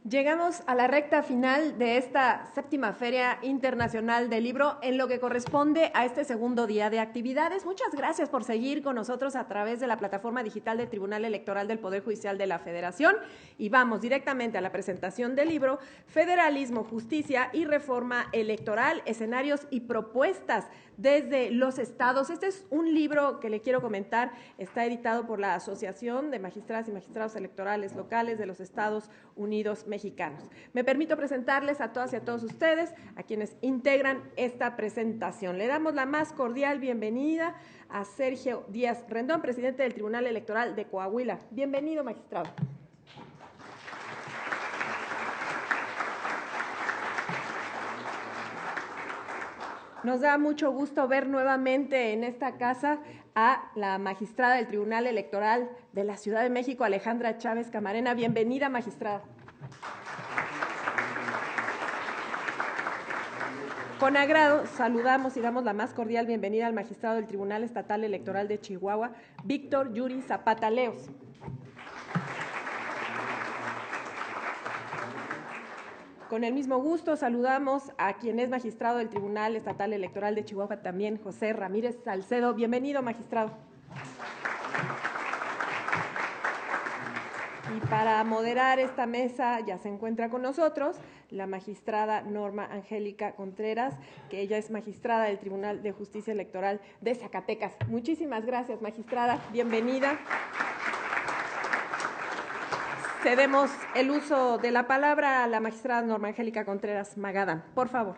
Llegamos a la recta final de esta 7ª Feria Internacional del Libro en lo que corresponde a este segundo día de actividades. Muchas gracias por seguir con nosotros a través de la plataforma digital del Tribunal Electoral del Poder Judicial de la Federación y vamos directamente a la presentación del libro Federalismo, Justicia y Reforma Electoral, escenarios y propuestas desde los estados. Este es un libro que le quiero comentar, está editado por la Asociación de Magistradas y Magistrados Electorales Locales de los Estados Unidos Mexicanos. Me permito presentarles a todas y a todos ustedes, a quienes integran esta presentación. Le damos la más cordial bienvenida a Sergio Díaz Rendón, presidente del Tribunal Electoral de Coahuila. Bienvenido, magistrado. Nos da mucho gusto ver nuevamente en esta casa a la magistrada del Tribunal Electoral de la Ciudad de México, Alejandra Chávez Camarena. Bienvenida, magistrada. Con agrado saludamos y damos la más cordial bienvenida al magistrado del Tribunal Estatal Electoral de Chihuahua, Víctor Yuri Zapata Leos. Con el mismo gusto saludamos a quien es magistrado del Tribunal Estatal Electoral de Chihuahua también, José Ramírez Salcedo. Bienvenido, magistrado. Y para moderar esta mesa ya se encuentra con nosotros la magistrada Norma Angélica Contreras, que ella es magistrada del Tribunal de Justicia Electoral de Zacatecas. Muchísimas gracias, magistrada. Bienvenida. Cedemos el uso de la palabra a la magistrada Norma Angélica Contreras Magadán. Por favor.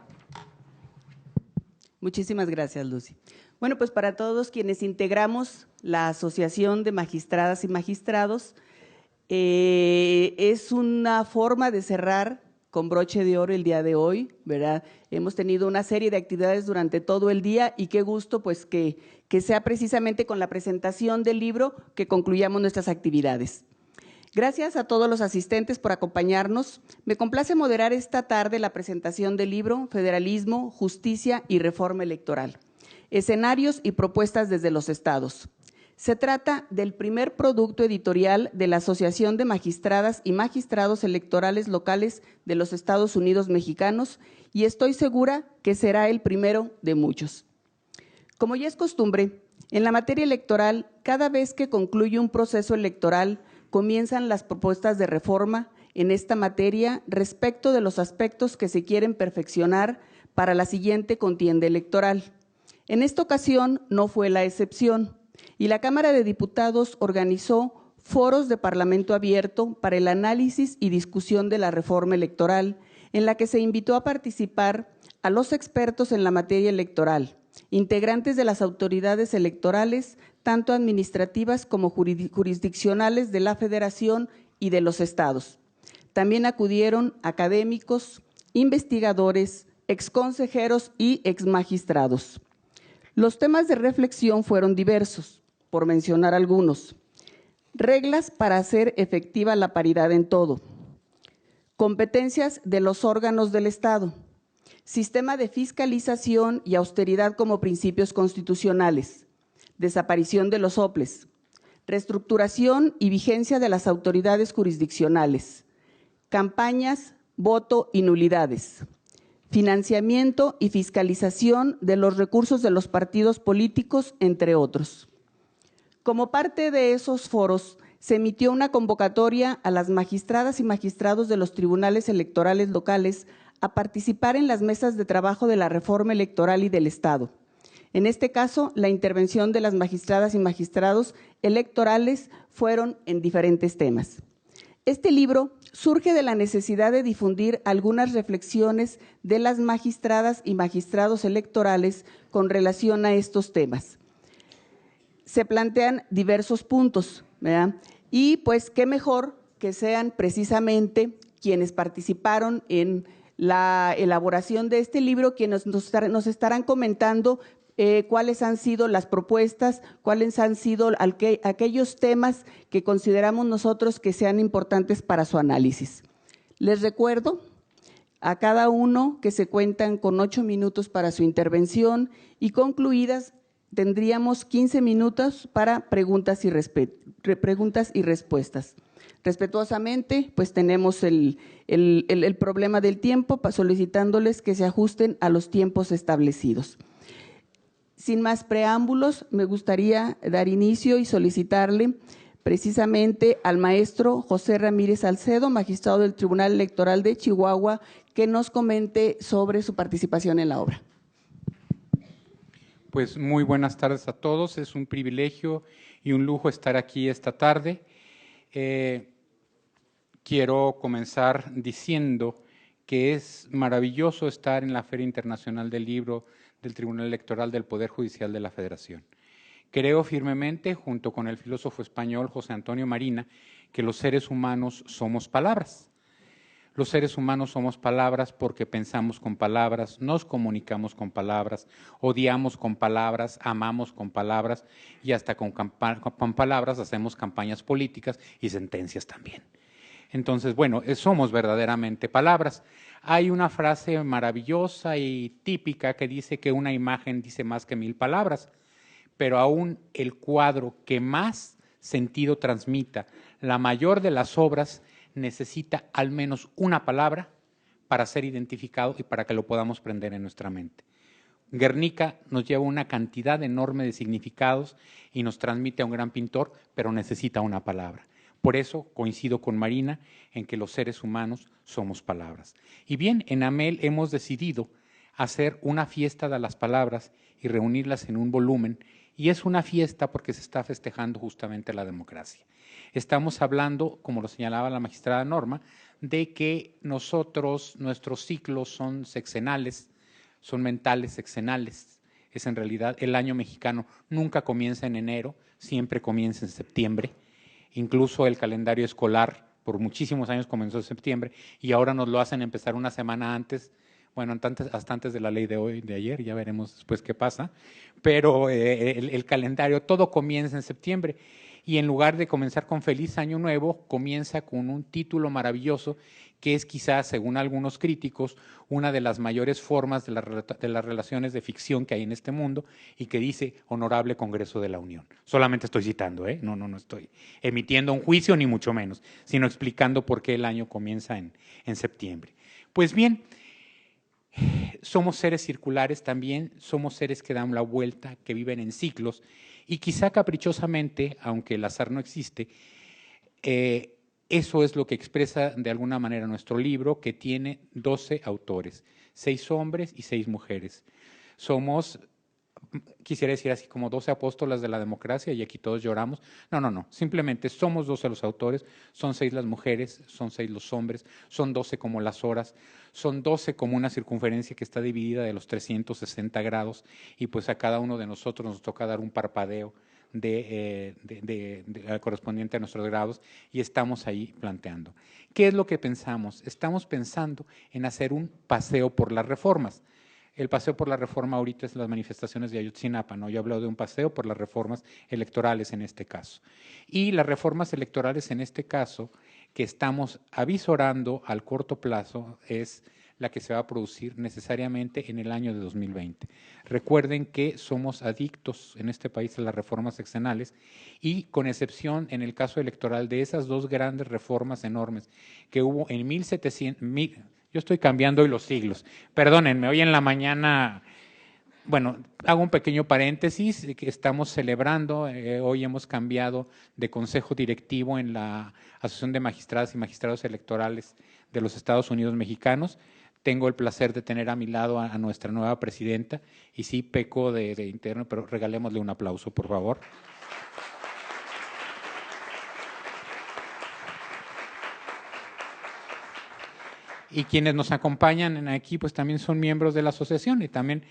Muchísimas gracias, Lucy. Bueno, pues para todos quienes integramos la Asociación de Magistradas y Magistrados, es una forma de cerrar con broche de oro el día de hoy, ¿verdad? Hemos tenido una serie de actividades durante todo el día y qué gusto pues que sea precisamente con la presentación del libro que concluyamos nuestras actividades. Gracias a todos los asistentes por acompañarnos. Me complace moderar esta tarde la presentación del libro Federalismo, Justicia y Reforma Electoral, escenarios y propuestas desde los estados. Se trata del primer producto editorial de la Asociación de Magistradas y Magistrados Electorales Locales de los Estados Unidos Mexicanos y estoy segura que será el primero de muchos. Como ya es costumbre, en la materia electoral, cada vez que concluye un proceso electoral, comienzan las propuestas de reforma en esta materia respecto de los aspectos que se quieren perfeccionar para la siguiente contienda electoral. En esta ocasión no fue la excepción y la Cámara de Diputados organizó foros de Parlamento abierto para el análisis y discusión de la reforma electoral, en la que se invitó a participar a los expertos en la materia electoral, integrantes de las autoridades electorales, tanto administrativas como jurisdiccionales de la Federación y de los estados. También acudieron académicos, investigadores, exconsejeros y exmagistrados. Los temas de reflexión fueron diversos, por mencionar algunos. Reglas para hacer efectiva la paridad en todo. Competencias de los órganos del Estado. Sistema de fiscalización y austeridad como principios constitucionales. Desaparición de los soples. Reestructuración y vigencia de las autoridades jurisdiccionales. Campañas, voto y nulidades. Financiamiento y fiscalización de los recursos de los partidos políticos, entre otros. Como parte de esos foros, se emitió una convocatoria a las magistradas y magistrados de los tribunales electorales locales a participar en las mesas de trabajo de la reforma electoral y del Estado. En este caso, la intervención de las magistradas y magistrados electorales fueron en diferentes temas. Este libro surge de la necesidad de difundir algunas reflexiones de las magistradas y magistrados electorales con relación a estos temas. Se plantean diversos puntos, ¿verdad? Y pues qué mejor que sean precisamente quienes participaron en la elaboración de este libro, quienes nos estarán comentando cuáles han sido las propuestas, cuáles han sido aquellos temas que consideramos nosotros que sean importantes para su análisis. Les recuerdo a cada uno que se cuentan con 8 minutos para su intervención y concluidas tendríamos 15 minutos para preguntas y respuestas. Respetuosamente, pues tenemos el problema del tiempo, solicitándoles que se ajusten a los tiempos establecidos. Sin más preámbulos, me gustaría dar inicio y solicitarle precisamente al maestro José Ramírez Salcedo, magistrado del Tribunal Electoral de Chihuahua, que nos comente sobre su participación en la obra. Pues muy buenas tardes a todos, es un privilegio y un lujo estar aquí esta tarde. Quiero comenzar diciendo que es maravilloso estar en la Feria Internacional del Libro del Tribunal Electoral del Poder Judicial de la Federación. Creo firmemente, junto con el filósofo español José Antonio Marina, que los seres humanos somos palabras. Los seres humanos somos palabras porque pensamos con palabras, nos comunicamos con palabras, odiamos con palabras, amamos con palabras y hasta con palabras hacemos campañas políticas y sentencias también. Entonces, bueno, somos verdaderamente palabras. Hay una frase maravillosa y típica que dice que una imagen dice más que 1000 palabras, pero aún el cuadro que más sentido transmita, la mayor de las obras, necesita al menos una palabra para ser identificado y para que lo podamos prender en nuestra mente. Guernica nos lleva una cantidad enorme de significados y nos transmite a un gran pintor, pero necesita una palabra. Por eso coincido con Marina en que los seres humanos somos palabras. Y bien, en AMEL hemos decidido hacer una fiesta de las palabras y reunirlas en un volumen, y es una fiesta porque se está festejando justamente la democracia. Estamos hablando, como lo señalaba la magistrada Norma, de que nuestros ciclos son sexenales, son mentales sexenales. Es en realidad el año mexicano nunca comienza en enero, siempre comienza en septiembre. Incluso el calendario escolar por muchísimos años comenzó en septiembre y ahora nos lo hacen empezar una semana antes, bueno, hasta antes de la ley de ayer, ya veremos después qué pasa, pero el calendario, todo comienza en septiembre. Y en lugar de comenzar con Feliz Año Nuevo, comienza con un título maravilloso que es quizás, según algunos críticos, una de las mayores formas de las relaciones de ficción que hay en este mundo y que dice Honorable Congreso de la Unión. Solamente estoy citando, no estoy emitiendo un juicio ni mucho menos, sino explicando por qué el año comienza en septiembre. Pues bien, somos seres circulares también, somos seres que dan la vuelta, que viven en ciclos, y quizá caprichosamente, aunque el azar no existe, eso es lo que expresa de alguna manera nuestro libro, que tiene 12 autores, 6 hombres y 6 mujeres. Somos, quisiera decir así, como 12 apóstolas de la democracia y aquí todos lloramos. No, simplemente somos 12 los autores, son 6 las mujeres, son 6 los hombres, son 12 como las horas, son 12 como una circunferencia que está dividida de los 360 grados y pues a cada uno de nosotros nos toca dar un parpadeo correspondiente a nuestros grados y estamos ahí planteando. ¿Qué es lo que pensamos? Estamos pensando en hacer un paseo por las reformas. El paseo por la reforma ahorita es las manifestaciones de Ayotzinapa, ¿no? Yo hablo de un paseo por las reformas electorales en este caso. Y las reformas electorales en este caso que estamos avisorando al corto plazo es la que se va a producir necesariamente en el año de 2020. Recuerden que somos adictos en este país a las reformas sexenales y con excepción en el caso electoral de esas dos grandes reformas enormes que hubo en 1700, yo estoy cambiando hoy los siglos, perdónenme, hoy en la mañana, bueno, hago un pequeño paréntesis, que estamos celebrando, hoy hemos cambiado de consejo directivo en la Asociación de Magistradas y Magistrados Electorales de los Estados Unidos Mexicanos. Tengo el placer de tener a mi lado a nuestra nueva presidenta, y sí peco de interno, pero regalémosle un aplauso, por favor. Y quienes nos acompañan aquí, pues también son miembros de la asociación y también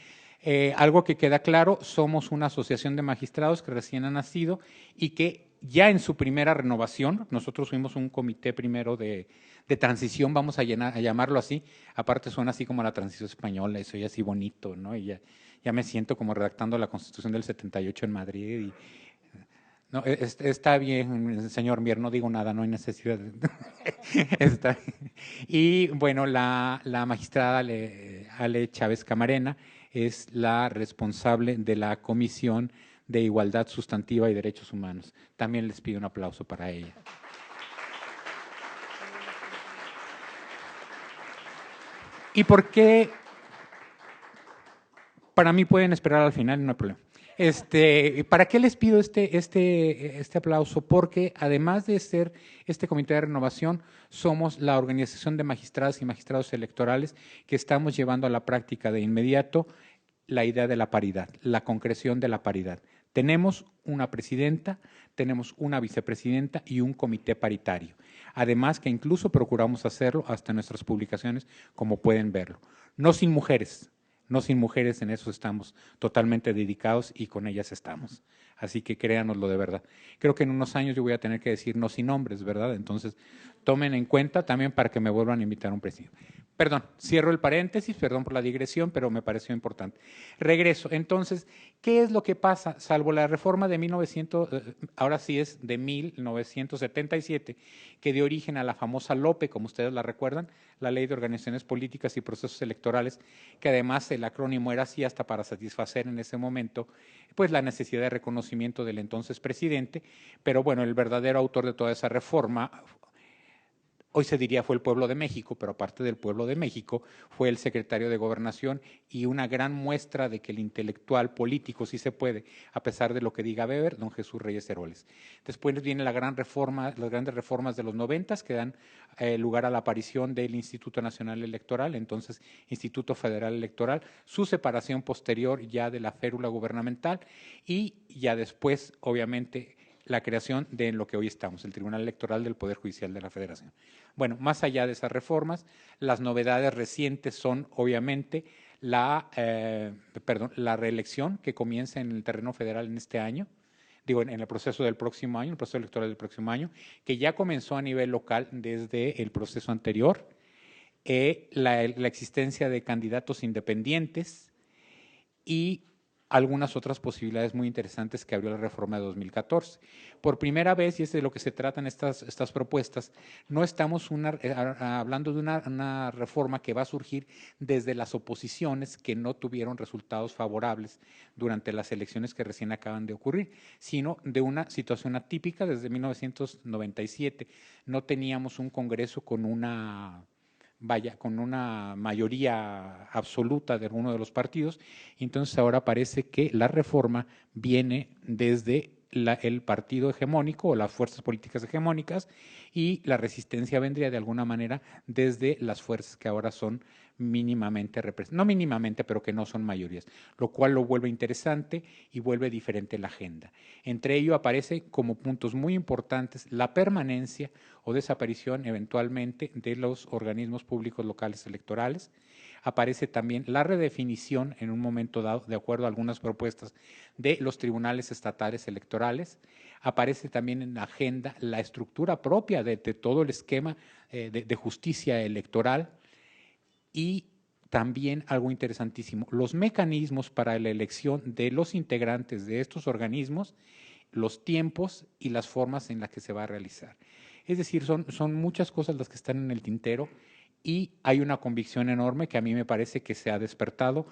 algo que queda claro, somos una asociación de magistrados que recién ha nacido y que ya en su primera renovación, nosotros fuimos un comité primero de transición, vamos a llamarlo así, aparte suena así como la transición española, eso ya así bonito, ¿no? Y ya me siento como redactando la Constitución del 78 en Madrid y no, está bien, señor Mier, no digo nada, no hay necesidad. Está bien. Y bueno, la magistrada Ale Chávez Camarena es la responsable de la Comisión de Igualdad Sustantiva y Derechos Humanos. También les pido un aplauso para ella. ¿Y por qué? Para mí pueden esperar al final, no hay problema. ¿Para qué les pido este aplauso? Porque además de ser este comité de renovación, somos la organización de magistradas y magistrados electorales que estamos llevando a la práctica de inmediato la idea de la paridad, la concreción de la paridad. Tenemos una presidenta, tenemos una vicepresidenta y un comité paritario. Además que incluso procuramos hacerlo hasta en nuestras publicaciones, como pueden verlo. No sin mujeres. No sin mujeres, en eso estamos totalmente dedicados y con ellas estamos. Así que créanoslo de verdad. Creo que en unos años yo voy a tener que decir no sin hombres, ¿verdad? Entonces, tomen en cuenta también para que me vuelvan a invitar a un presidente. Perdón, cierro el paréntesis, perdón por la digresión, pero me pareció importante. Regreso. Entonces, ¿qué es lo que pasa? Salvo la reforma de 1977, que dio origen a la famosa LOPE, como ustedes la recuerdan, la Ley de Organizaciones Políticas y Procesos Electorales, que además el acrónimo era así hasta para satisfacer en ese momento pues la necesidad de reconocimiento del entonces presidente, pero bueno, el verdadero autor de toda esa reforma, hoy se diría fue el pueblo de México, pero aparte del pueblo de México, fue el secretario de Gobernación y una gran muestra de que el intelectual político sí se puede, a pesar de lo que diga Weber, don Jesús Reyes Heroles. Después viene la gran reforma, las grandes reformas de los 90 que dan lugar a la aparición del Instituto Nacional Electoral, entonces Instituto Federal Electoral, su separación posterior ya de la férula gubernamental y ya después, obviamente, la creación de lo que hoy estamos, el Tribunal Electoral del Poder Judicial de la Federación. Bueno, más allá de esas reformas, las novedades recientes son, obviamente, la reelección que comienza en el terreno federal en este año, en el proceso del próximo año, el proceso electoral del próximo año, que ya comenzó a nivel local desde el proceso anterior, la existencia de candidatos independientes y algunas otras posibilidades muy interesantes que abrió la reforma de 2014. Por primera vez, y es de lo que se tratan estas propuestas, no estamos hablando de una reforma que va a surgir desde las oposiciones que no tuvieron resultados favorables durante las elecciones que recién acaban de ocurrir, sino de una situación atípica desde 1997. No teníamos un Congreso con una mayoría absoluta de alguno de los partidos, y entonces ahora parece que la reforma viene desde el partido hegemónico o las fuerzas políticas hegemónicas y la resistencia vendría de alguna manera desde las fuerzas que ahora son mínimamente representadas, no mínimamente, pero que no son mayorías, lo cual lo vuelve interesante y vuelve diferente la agenda. Entre ello aparece como puntos muy importantes la permanencia o desaparición eventualmente de los organismos públicos locales electorales. Aparece también la redefinición en un momento dado, de acuerdo a algunas propuestas, de los tribunales estatales electorales. Aparece también en la agenda la estructura propia de todo el esquema de justicia electoral y también algo interesantísimo, los mecanismos para la elección de los integrantes de estos organismos, los tiempos y las formas en las que se va a realizar. Es decir, son muchas cosas las que están en el tintero y hay una convicción enorme que a mí me parece que se ha despertado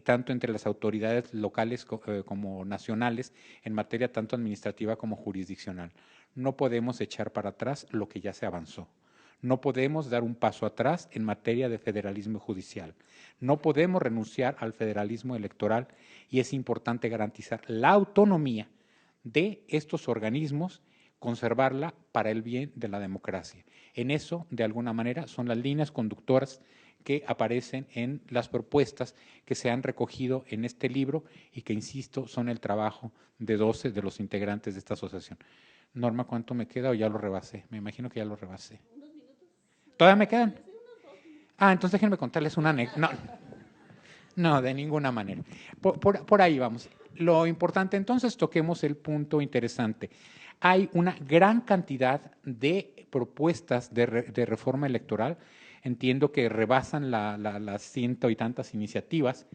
tanto entre las autoridades locales como nacionales en materia tanto administrativa como jurisdiccional. No podemos echar para atrás lo que ya se avanzó. No podemos dar un paso atrás en materia de federalismo judicial. No podemos renunciar al federalismo electoral y es importante garantizar la autonomía de estos organismos, conservarla para el bien de la democracia. En eso, de alguna manera, son las líneas conductoras que aparecen en las propuestas que se han recogido en este libro y que, insisto, son el trabajo de 12 de los integrantes de esta asociación. Norma, ¿cuánto me queda o ya lo rebasé? Me imagino que ya lo rebasé. ¿Todavía me quedan? Entonces déjenme contarles una anécdota. No, de ninguna manera. Por ahí vamos. Lo importante, entonces, toquemos el punto interesante. Hay una gran cantidad de propuestas de reforma electoral. Entiendo que rebasan las ciento y tantas iniciativas,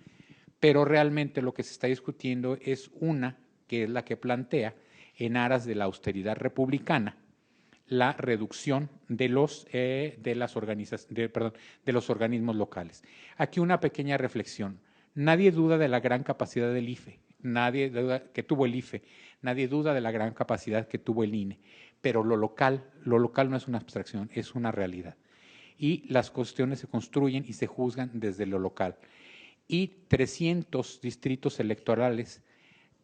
pero realmente lo que se está discutiendo es una, que es la que plantea, en aras de la austeridad republicana, la reducción de los organismos locales. Aquí una pequeña reflexión. Nadie duda de la gran capacidad del IFE, nadie duda que tuvo el IFE, nadie duda de la gran capacidad que tuvo el INE, pero lo local no es una abstracción, es una realidad. y las cuestiones se construyen y se juzgan desde lo local. Y 300 distritos electorales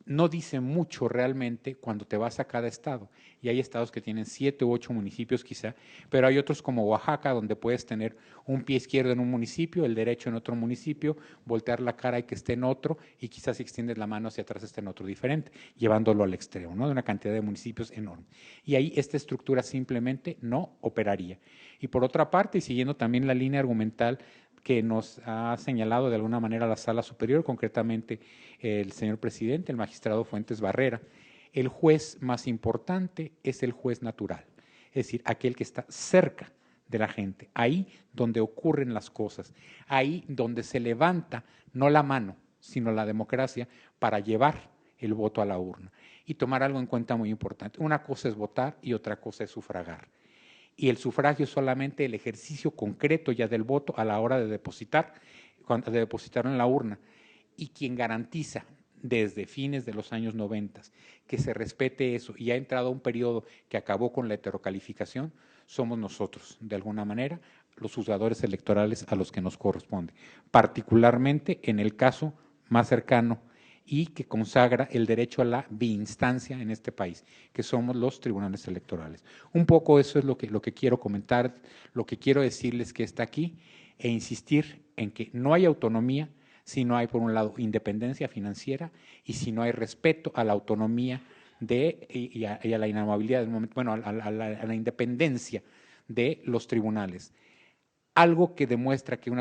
no dice mucho realmente cuando te vas a cada estado. Y hay estados que tienen 7 u 8 municipios quizá, pero hay otros como Oaxaca, donde puedes tener un pie izquierdo en un municipio, el derecho en otro municipio, voltear la cara y que esté en otro, y quizás si extiendes la mano hacia atrás esté en otro diferente, llevándolo al extremo, ¿no? De una cantidad de municipios enorme. Y ahí esta estructura simplemente no operaría. Y por otra parte, y siguiendo también la línea argumental que nos ha señalado de alguna manera la Sala Superior, concretamente el señor presidente, el magistrado Fuentes Barrera, el juez más importante es el juez natural, es decir, aquel que está cerca de la gente, ahí donde ocurren las cosas, ahí donde se levanta no la mano, sino la democracia para llevar el voto a la urna. Y tomar algo en cuenta muy importante, una cosa es votar y otra cosa es sufragar. Y el sufragio es solamente el ejercicio concreto ya del voto a la hora de depositarlo en la urna. Y quien garantiza desde fines de los años 90 que se respete eso y ha entrado un periodo que acabó con la heterocalificación, somos nosotros, de alguna manera, los juzgadores electorales a los que nos corresponde, particularmente en el caso más cercano y que consagra el derecho a la biinstancia en este país, que somos los tribunales electorales. Un poco eso es lo que quiero comentar, lo que quiero decirles que está aquí, e insistir en que no hay autonomía si no hay, por un lado, independencia financiera y si no hay respeto a la autonomía y a la inamovilidad del momento, bueno, a la independencia de los tribunales. Algo que demuestra que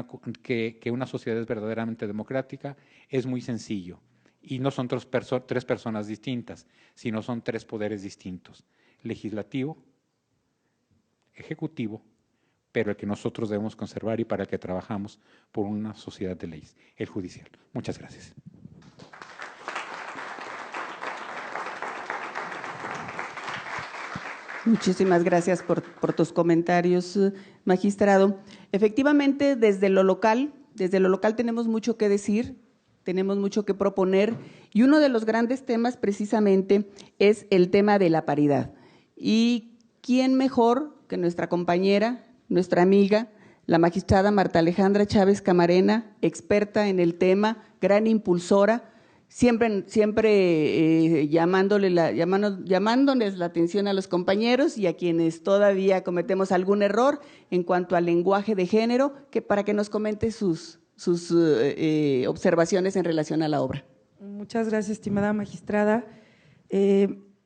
una sociedad es verdaderamente democrática es muy sencillo. Y no son tres personas distintas, sino son 3 poderes distintos: legislativo, ejecutivo, pero el que nosotros debemos conservar y para el que trabajamos por una sociedad de leyes, el judicial. Muchas gracias. Muchísimas gracias por tus comentarios, magistrado. Efectivamente, desde lo local tenemos mucho que decir, tenemos mucho que proponer, y uno de los grandes temas precisamente es el tema de la paridad. Y quién mejor que nuestra compañera, nuestra amiga, la magistrada Marta Alejandra Chávez Camarena, experta en el tema, gran impulsora, siempre llamándoles la atención a los compañeros y a quienes todavía cometemos algún error en cuanto al lenguaje de género, para que nos comente sus observaciones en relación a la obra. Muchas gracias, estimada magistrada.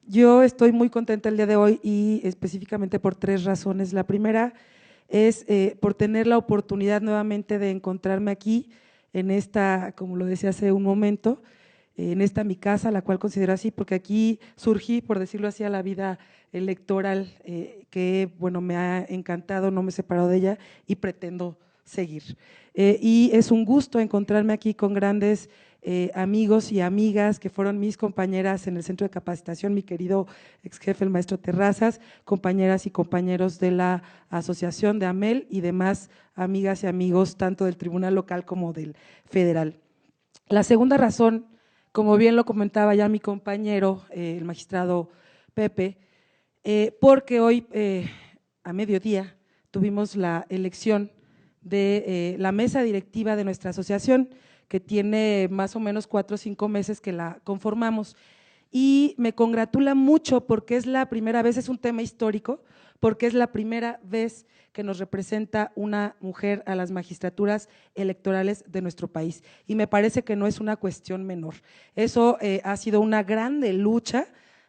Yo estoy muy contenta el día de hoy y específicamente por 3 razones. La primera es por tener la oportunidad nuevamente de encontrarme aquí en esta, como lo decía hace un momento, en esta mi casa, la cual considero así, porque aquí surgí, por decirlo así, a la vida electoral, que bueno, me ha encantado, no me he separado de ella y pretendo seguir. Y es un gusto encontrarme aquí con grandes amigos y amigas que fueron mis compañeras en el centro de capacitación, mi querido ex jefe, el maestro Terrazas, compañeras y compañeros de la asociación de AMEL y demás amigas y amigos tanto del tribunal local como del federal. La segunda razón, como bien lo comentaba ya mi compañero, el magistrado Pepe, porque hoy a mediodía tuvimos la elección de la mesa directiva de nuestra asociación, que tiene más o menos 4 o 5 meses que la conformamos, y me congratula mucho porque es la primera vez, es un tema histórico, porque es la primera vez que nos representa una mujer a las magistraturas electorales de nuestro país, y me parece que no es una cuestión menor. Eso ha sido una grande lucha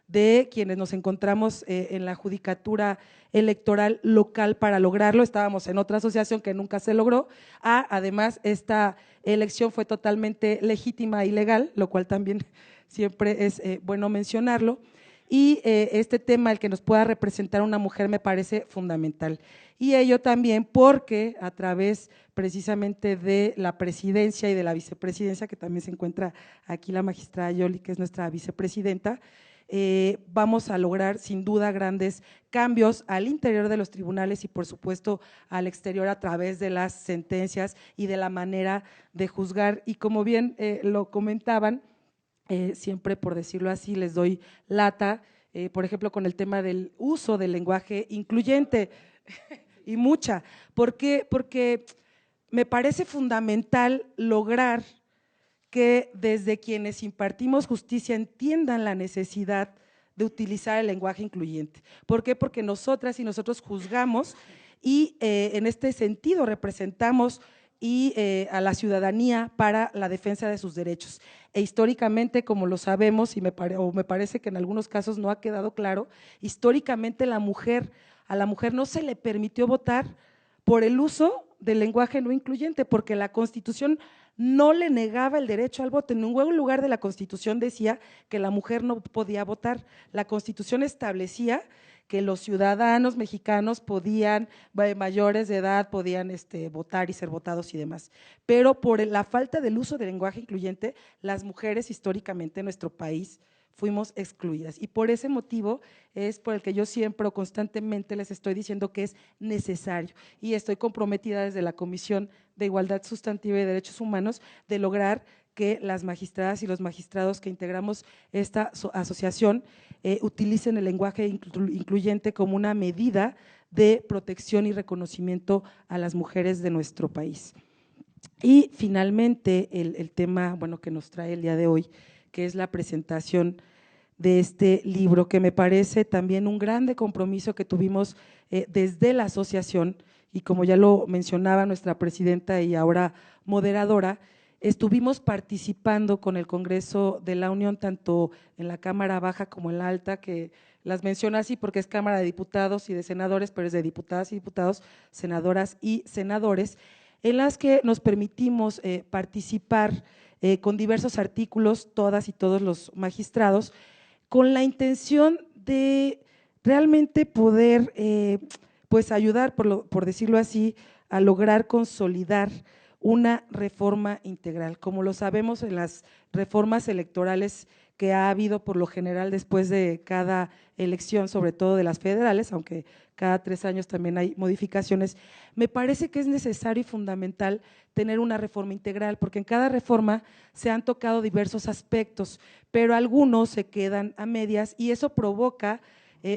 de quienes nos encontramos en la judicatura electoral local para lograrlo. Estábamos en otra asociación que nunca se logró. Además, esta elección fue totalmente legítima y legal, lo cual también siempre es bueno mencionarlo. Y este tema, el que nos pueda representar una mujer, me parece fundamental. Y ello también porque a través precisamente de la presidencia y de la vicepresidencia, que también se encuentra aquí la magistrada Yoli, que es nuestra vicepresidenta, vamos a lograr sin duda grandes cambios al interior de los tribunales y por supuesto al exterior a través de las sentencias y de la manera de juzgar. Y como bien lo comentaban, siempre por decirlo así les doy lata, por ejemplo con el tema del uso del lenguaje incluyente. y mucha. ¿Por qué? Porque me parece fundamental lograr que desde quienes impartimos justicia entiendan la necesidad de utilizar el lenguaje incluyente. ¿Por qué? Porque nosotras y nosotros juzgamos y en este sentido representamos a la ciudadanía para la defensa de sus derechos. E históricamente, como lo sabemos, y me parece que en algunos casos no ha quedado claro, históricamente a la mujer no se le permitió votar por el uso del lenguaje no incluyente, porque la Constitución no le negaba el derecho al voto. En ningún lugar de la Constitución decía que la mujer no podía votar. La Constitución establecía que los ciudadanos mexicanos podían, mayores de edad, podían votar y ser votados y demás. Pero por la falta del uso del lenguaje incluyente, las mujeres históricamente en nuestro país fuimos excluidas. Y por ese motivo es por el que yo siempre o constantemente les estoy diciendo que es necesario y estoy comprometida desde la Comisión de Igualdad Sustantiva y Derechos Humanos de lograr que las magistradas y los magistrados que integramos esta asociación utilicen el lenguaje incluyente como una medida de protección y reconocimiento a las mujeres de nuestro país. Y finalmente el tema que nos trae el día de hoy, que es la presentación de este libro, que me parece también un grande compromiso que tuvimos desde la asociación, y como ya lo mencionaba nuestra presidenta y ahora moderadora, estuvimos participando con el Congreso de la Unión, tanto en la Cámara Baja como en la Alta, que las menciono así porque es Cámara de Diputados y de Senadores, pero es de diputadas y diputados, senadoras y senadores, en las que nos permitimos participar con diversos artículos, todas y todos los magistrados, con la intención de realmente poder ayudar, por decirlo así, a lograr consolidar una reforma integral. Como lo sabemos, en las reformas electorales que ha habido por lo general después de cada elección, sobre todo de las federales, aunque cada 3 años también hay modificaciones, me parece que es necesario y fundamental tener una reforma integral, porque en cada reforma se han tocado diversos aspectos, pero algunos se quedan a medias y eso provoca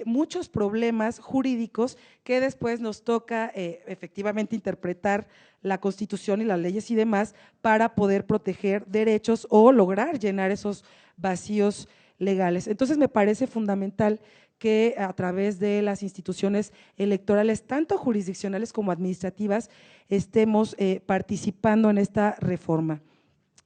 muchos problemas jurídicos que después nos toca efectivamente interpretar la Constitución y las leyes y demás para poder proteger derechos o lograr llenar esos vacíos legales. Entonces me parece fundamental que a través de las instituciones electorales, tanto jurisdiccionales como administrativas, estemos participando en esta reforma.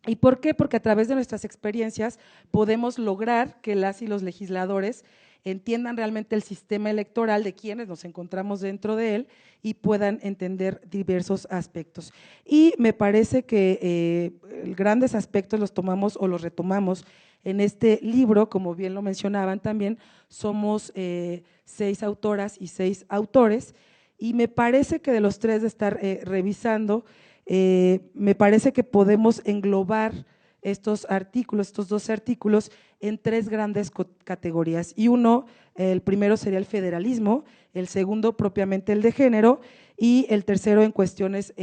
¿Y por qué? Porque a través de nuestras experiencias podemos lograr que las y los legisladores entiendan realmente el sistema electoral de quienes nos encontramos dentro de él y puedan entender diversos aspectos. Y me parece que grandes aspectos los tomamos o los retomamos en este libro, como bien lo mencionaban también, somos 6 autoras y 6 autores, y me parece que de los 3 de estar revisando, me parece que podemos englobar estos artículos, estos 12 artículos, en 3 grandes categorías. Y el primero sería el federalismo, el segundo propiamente el de género y el tercero en cuestiones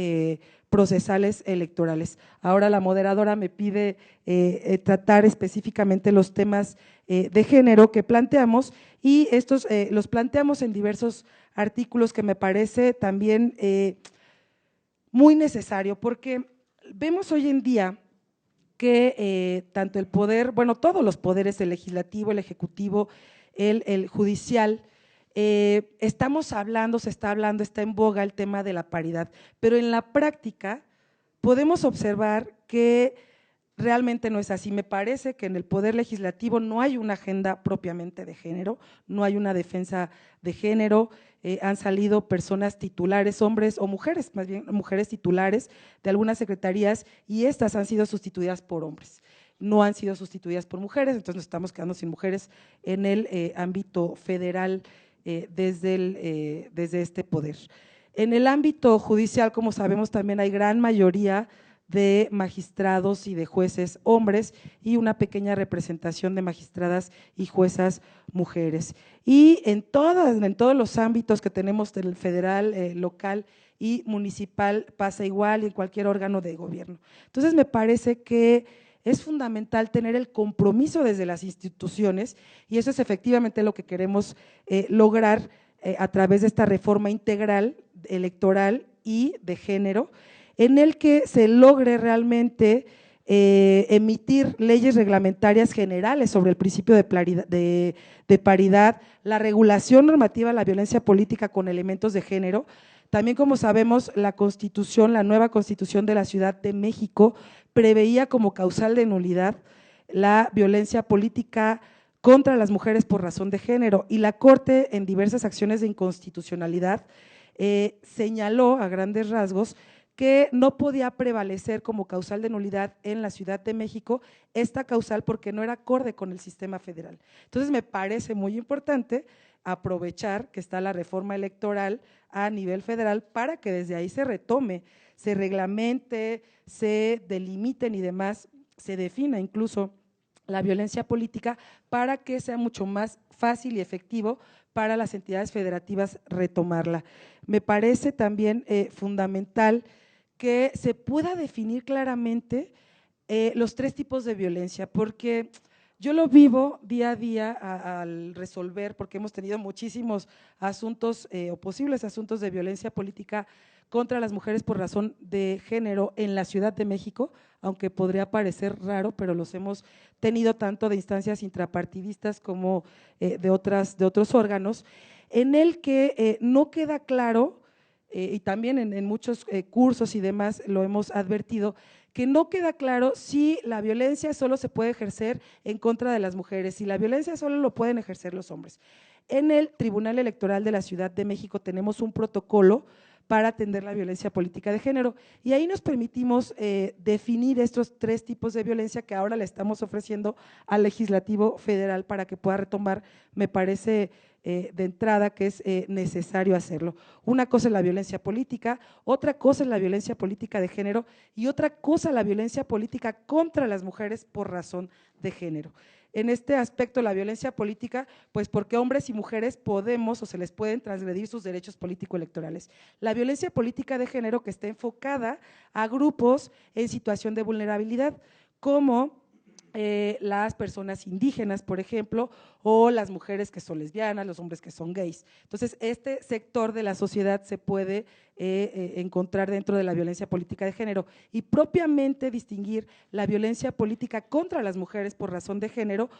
procesales electorales. Ahora la moderadora me pide tratar específicamente los temas de género que planteamos, y estos los planteamos en diversos artículos que me parece también muy necesario, porque vemos hoy en día que tanto el poder, todos los poderes, el legislativo, el ejecutivo, el judicial, se está hablando, está en boga el tema de la paridad, pero en la práctica podemos observar que realmente no es así. Me parece que en el poder legislativo no hay una agenda propiamente de género, no hay una defensa de género. Han salido personas titulares, hombres o mujeres, más bien mujeres titulares de algunas secretarías, y estas han sido sustituidas por hombres, no han sido sustituidas por mujeres. Entonces nos estamos quedando sin mujeres en el ámbito federal desde este poder. En el ámbito judicial, como sabemos, también hay gran mayoría de magistrados y de jueces hombres y una pequeña representación de magistradas y juezas mujeres. Y en todos los ámbitos que tenemos del federal, local y municipal pasa igual, y en cualquier órgano de gobierno. Entonces me parece que es fundamental tener el compromiso desde las instituciones, y eso es efectivamente lo que queremos lograr a través de esta reforma integral electoral y de género, en el que se logre realmente emitir leyes reglamentarias generales sobre el principio de paridad, la regulación normativa de la violencia política con elementos de género. También, como sabemos, la Constitución, la nueva Constitución de la Ciudad de México preveía como causal de nulidad la violencia política contra las mujeres por razón de género, y la Corte en diversas acciones de inconstitucionalidad señaló a grandes rasgos que no podía prevalecer como causal de nulidad en la Ciudad de México esta causal porque no era acorde con el sistema federal. Entonces me parece muy importante aprovechar que está la reforma electoral a nivel federal para que desde ahí se retome, se reglamente, se delimiten y demás, se defina incluso la violencia política para que sea mucho más fácil y efectivo para las entidades federativas retomarla. Me parece también fundamental que se pueda definir claramente los 3 tipos de violencia, porque yo lo vivo día a día al resolver, porque hemos tenido muchísimos asuntos o posibles asuntos de violencia política contra las mujeres por razón de género en la Ciudad de México, aunque podría parecer raro, pero los hemos tenido tanto de instancias intrapartidistas como de otros órganos, en el que no queda claro, y también en muchos cursos y demás lo hemos advertido, que no queda claro si la violencia solo se puede ejercer en contra de las mujeres, si la violencia solo lo pueden ejercer los hombres. En el Tribunal Electoral de la Ciudad de México tenemos un protocolo para atender la violencia política de género, y ahí nos permitimos definir estos 3 tipos de violencia que ahora le estamos ofreciendo al Legislativo Federal para que pueda retomar. Me parece de entrada que es necesario hacerlo. Una cosa es la violencia política, otra cosa es la violencia política de género y otra cosa la violencia política contra las mujeres por razón de género. En este aspecto, la violencia política, pues porque hombres y mujeres podemos o se les pueden transgredir sus derechos político-electorales. La violencia política de género, que está enfocada a grupos en situación de vulnerabilidad, como las personas indígenas, por ejemplo, o las mujeres que son lesbianas, los hombres que son gays. Entonces, este sector de la sociedad se puede encontrar dentro de la violencia política de género, y propiamente distinguir la violencia política contra las mujeres por razón de género,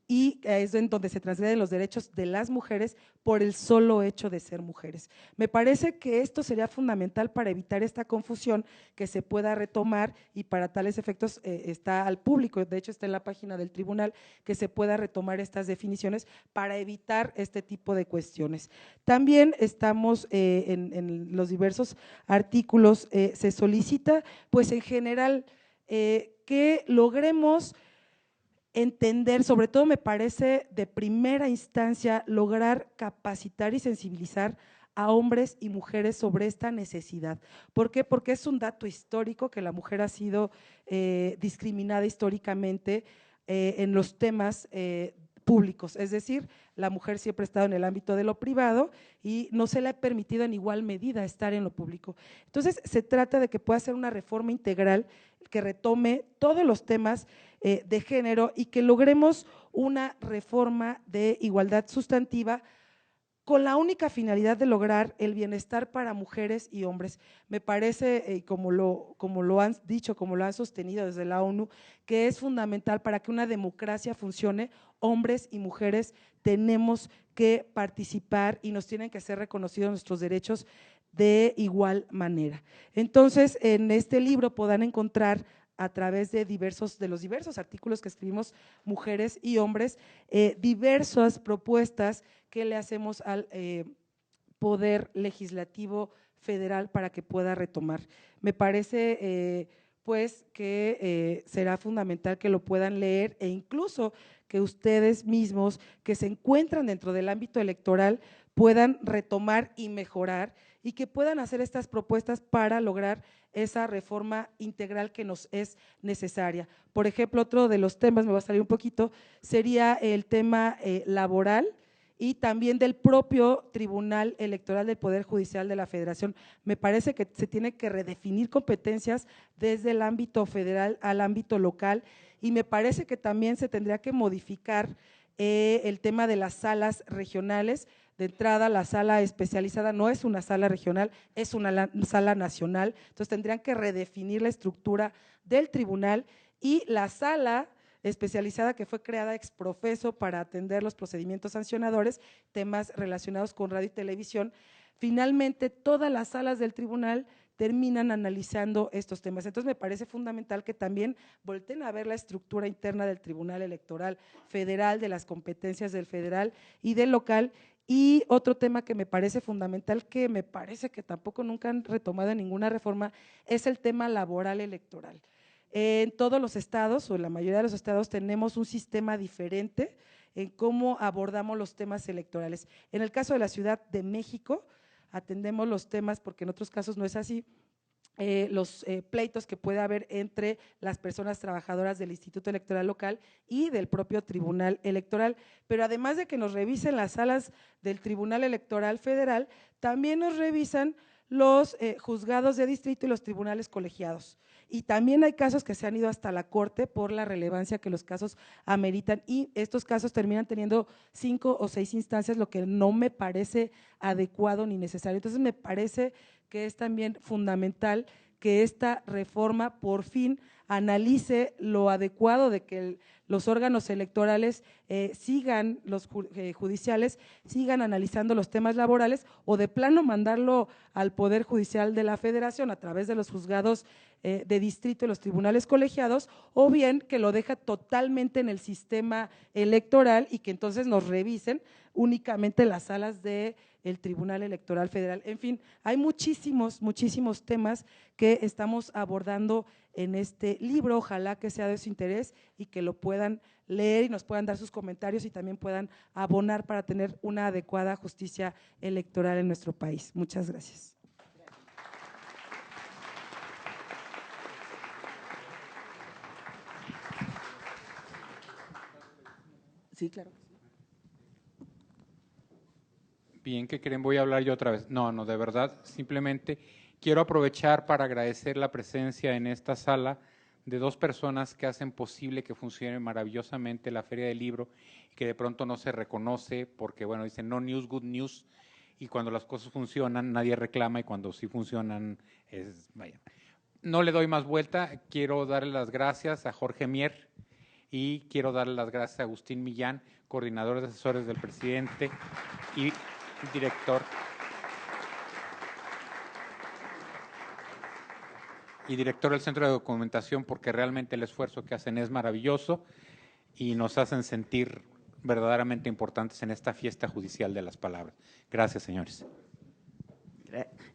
y es en donde se transgreden los derechos de las mujeres por el solo hecho de ser mujeres. Me parece que esto sería fundamental para evitar esta confusión, que se pueda retomar, y para tales efectos está al público, de hecho está en la página del tribunal, que se pueda retomar estas definiciones para evitar este tipo de cuestiones. También estamos en los diversos artículos, se solicita pues en general que logremos entender, sobre todo me parece de primera instancia, lograr capacitar y sensibilizar a hombres y mujeres sobre esta necesidad. ¿Por qué? Porque es un dato histórico que la mujer ha sido discriminada históricamente en los temas públicos, es decir, la mujer siempre ha estado en el ámbito de lo privado y no se le ha permitido en igual medida estar en lo público. Entonces, se trata de que pueda ser una reforma integral que retome todos los temas de género y que logremos una reforma de igualdad sustantiva con la única finalidad de lograr el bienestar para mujeres y hombres. Me parece, como lo han dicho, como lo han sostenido desde la ONU, que es fundamental para que una democracia funcione. Hombres y mujeres tenemos que participar y nos tienen que ser reconocidos nuestros derechos de igual manera. Entonces, en este libro podrán encontrar, a través de los diversos artículos que escribimos mujeres y hombres, diversas propuestas que le hacemos al Poder Legislativo Federal para que pueda retomar. Me parece pues que será fundamental que lo puedan leer, e incluso que ustedes mismos que se encuentran dentro del ámbito electoral puedan retomar y mejorar, y que puedan hacer estas propuestas para lograr esa reforma integral que nos es necesaria. Por ejemplo, otro de los temas, me va a salir un poquito, sería el tema laboral y también del propio Tribunal Electoral del Poder Judicial de la Federación. Me parece que se tiene que redefinir competencias desde el ámbito federal al ámbito local, y me parece que también se tendría que modificar el tema de las salas regionales. De entrada, la sala especializada no es una sala regional, es una sala nacional, entonces tendrían que redefinir la estructura del tribunal, y la sala especializada que fue creada ex profeso para atender los procedimientos sancionadores, temas relacionados con radio y televisión. Finalmente, todas las salas del tribunal terminan analizando estos temas. Entonces, me parece fundamental que también volteen a ver la estructura interna del Tribunal Electoral Federal, de las competencias del federal y del local. Y otro tema que me parece fundamental, que me parece que tampoco nunca han retomado en ninguna reforma, es el tema laboral electoral. En todos los estados, o en la mayoría de los estados, tenemos un sistema diferente en cómo abordamos los temas electorales. En el caso de la Ciudad de México, atendemos los temas, porque en otros casos no es así, los pleitos que puede haber entre las personas trabajadoras del Instituto Electoral Local y del propio Tribunal Electoral. Pero además de que nos revisen las salas del Tribunal Electoral Federal, también nos revisan los juzgados de distrito y los tribunales colegiados. Y también hay casos que se han ido hasta la Corte por la relevancia que los casos ameritan, y estos casos terminan teniendo 5 o 6 instancias, lo que no me parece adecuado ni necesario. Entonces, me parece que es también fundamental que esta reforma por fin analice lo adecuado de que los órganos electorales sigan, los judiciales sigan analizando los temas laborales, o de plano mandarlo al Poder Judicial de la Federación a través de los juzgados de distrito y los tribunales colegiados, o bien que lo deja totalmente en el sistema electoral y que entonces nos revisen únicamente las salas del Tribunal Electoral Federal. En fin, hay muchísimos temas que estamos abordando en este libro. Ojalá que sea de su interés y que lo puedan leer y nos puedan dar sus comentarios y también puedan abonar para tener una adecuada justicia electoral en nuestro país. Muchas gracias. Sí, claro. Bien, ¿qué creen? Voy a hablar yo otra vez. No, de verdad, simplemente quiero aprovechar para agradecer la presencia en esta sala de 2 personas que hacen posible que funcione maravillosamente la Feria del Libro, y que de pronto no se reconoce porque, bueno, dicen no news, good news, y cuando las cosas funcionan nadie reclama, y cuando sí funcionan vaya. No le doy más vuelta, quiero darle las gracias a Jorge Mier y quiero darle las gracias a Agustín Millán, coordinador de asesores del presidente y director del Centro de Documentación, porque realmente el esfuerzo que hacen es maravilloso y nos hacen sentir verdaderamente importantes en esta fiesta judicial de las palabras. Gracias, señores.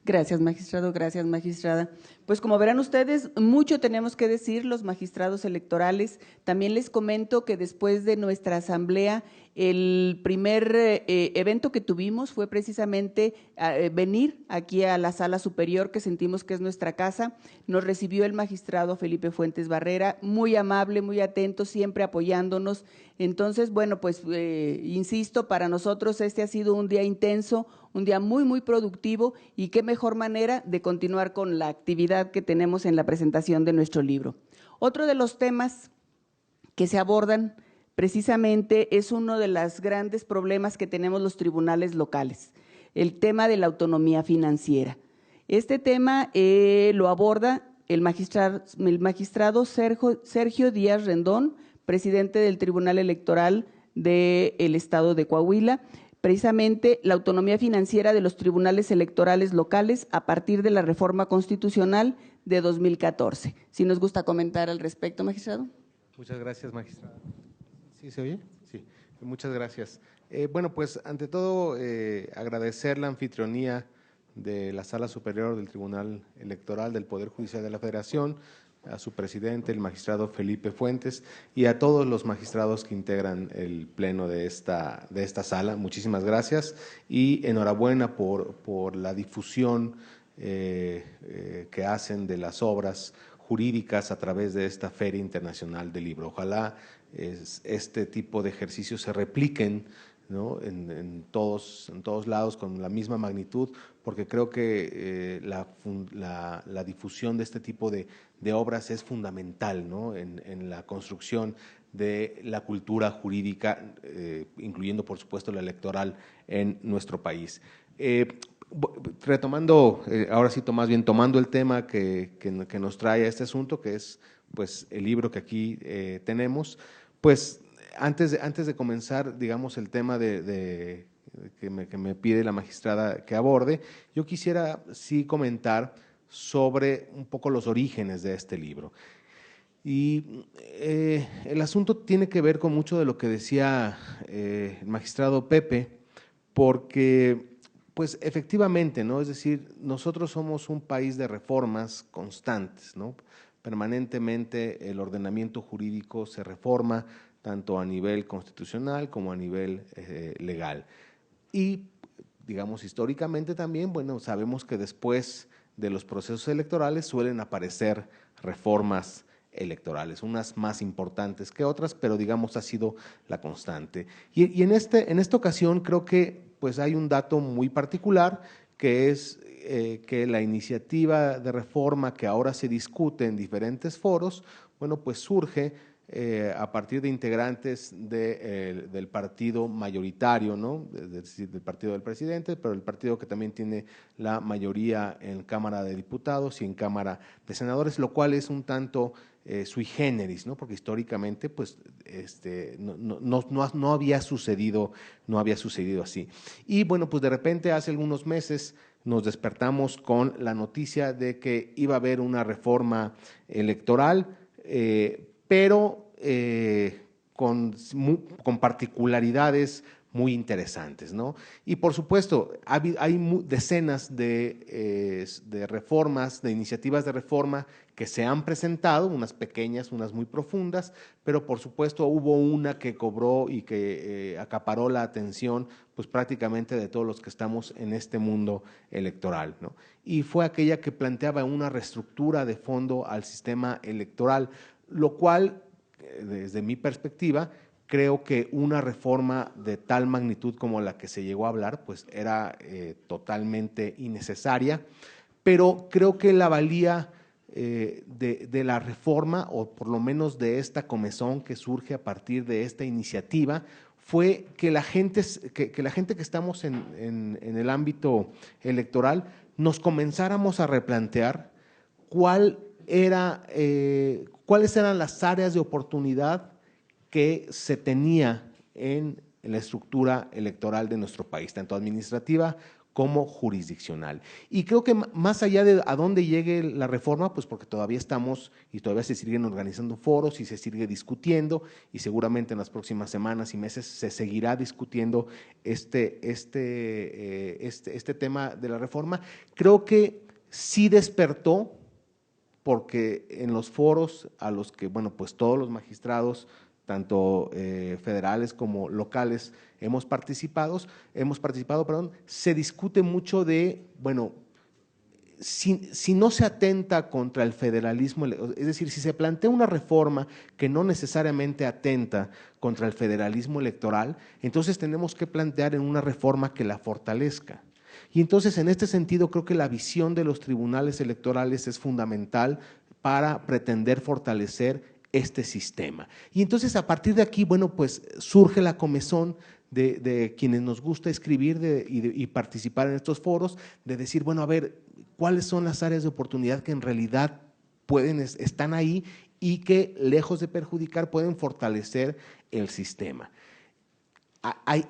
Gracias, magistrado, gracias, magistrada. Pues como verán ustedes, mucho tenemos que decir los magistrados electorales. También les comento que después de nuestra asamblea, el primer evento que tuvimos fue precisamente venir aquí a la sala superior, que sentimos que es nuestra casa. Nos recibió el magistrado Felipe Fuentes Barrera, muy amable, muy atento, siempre apoyándonos. Entonces, bueno, pues insisto, para nosotros este ha sido un día intenso, un día muy productivo, y qué mejor manera de continuar con la actividad que tenemos en la presentación de nuestro libro. Otro de los temas que se abordan precisamente es uno de los grandes problemas que tenemos los tribunales locales, el tema de la autonomía financiera. Este tema lo aborda el magistrado Sergio Díaz Rendón, presidente del Tribunal Electoral del Estado de Coahuila, precisamente la autonomía financiera de los tribunales electorales locales a partir de la reforma constitucional de 2014. Si nos gusta comentar al respecto, magistrado. Muchas gracias, magistrada. ¿Sí se oye? Sí, muchas gracias. Bueno, pues ante todo agradecer la anfitrionía de la Sala Superior del Tribunal Electoral del Poder Judicial de la Federación, a su presidente, el magistrado Felipe Fuentes, y a todos los magistrados que integran el pleno de esta sala. Muchísimas gracias y enhorabuena por la difusión que hacen de las obras jurídicas a través de esta Feria Internacional del Libro. Ojalá este tipo de ejercicios se repliquen ¿no? En todos lados con la misma magnitud, porque creo que la difusión de este tipo de obras es fundamental, ¿no? en la construcción de la cultura jurídica, incluyendo por supuesto la electoral en nuestro país. Retomando, ahora sí, más bien tomando el tema que nos trae a este asunto, que es pues el libro que aquí tenemos, pues antes de comenzar, digamos, el tema que me pide la magistrada que aborde, yo quisiera sí comentar sobre un poco los orígenes de este libro. Y el asunto tiene que ver con mucho de lo que decía el magistrado Pepe, porque pues efectivamente, ¿no? Es decir, nosotros somos un país de reformas constantes, ¿no? Permanentemente el ordenamiento jurídico se reforma tanto a nivel constitucional como a nivel legal. Y, digamos, históricamente también, bueno, sabemos que después de los procesos electorales suelen aparecer reformas electorales, unas más importantes que otras, pero digamos ha sido la constante. Y en esta ocasión creo que pues hay un dato muy particular, que es que la iniciativa de reforma que ahora se discute en diferentes foros, bueno, pues surge a partir de integrantes del partido mayoritario, ¿no? Es decir, del partido del presidente, pero el partido que también tiene la mayoría en Cámara de Diputados y en Cámara de Senadores, lo cual es un tanto sui generis, ¿no? Porque históricamente pues, no había sucedido así. Y bueno, pues de repente hace algunos meses nos despertamos con la noticia de que iba a haber una reforma electoral, pero con particularidades muy interesantes, ¿no? Y por supuesto, hay decenas de reformas, de iniciativas de reforma que se han presentado, unas pequeñas, unas muy profundas, pero por supuesto hubo una que cobró y que acaparó la atención pues prácticamente de todos los que estamos en este mundo electoral, ¿no? Y fue aquella que planteaba una reestructura de fondo al sistema electoral, lo cual, desde mi perspectiva, creo que una reforma de tal magnitud como la que se llegó a hablar, pues era totalmente innecesaria, pero creo que la valía de la reforma, o por lo menos de esta comezón que surge a partir de esta iniciativa, fue que la gente que estamos en el ámbito electoral nos comenzáramos a replantear cuáles eran las áreas de oportunidad que se tenía en la estructura electoral de nuestro país, tanto administrativa como jurisdiccional. Y creo que más allá de a dónde llegue la reforma, pues porque todavía estamos y todavía se siguen organizando foros y se sigue discutiendo, y seguramente en las próximas semanas y meses se seguirá discutiendo este tema de la reforma, creo que sí despertó, porque en los foros a los que, bueno, pues todos los magistrados, tanto federales como locales, hemos participado, se discute mucho de, bueno, si no se atenta contra el federalismo, es decir, si se plantea una reforma que no necesariamente atenta contra el federalismo electoral, entonces tenemos que plantear en una reforma que la fortalezca. Y entonces, en este sentido, creo que la visión de los tribunales electorales es fundamental para pretender fortalecer este sistema. Y entonces, a partir de aquí, bueno, pues surge la comezón de quienes nos gusta escribir y participar en estos foros, de decir, bueno, a ver, ¿cuáles son las áreas de oportunidad que en realidad están ahí y que, lejos de perjudicar, pueden fortalecer el sistema?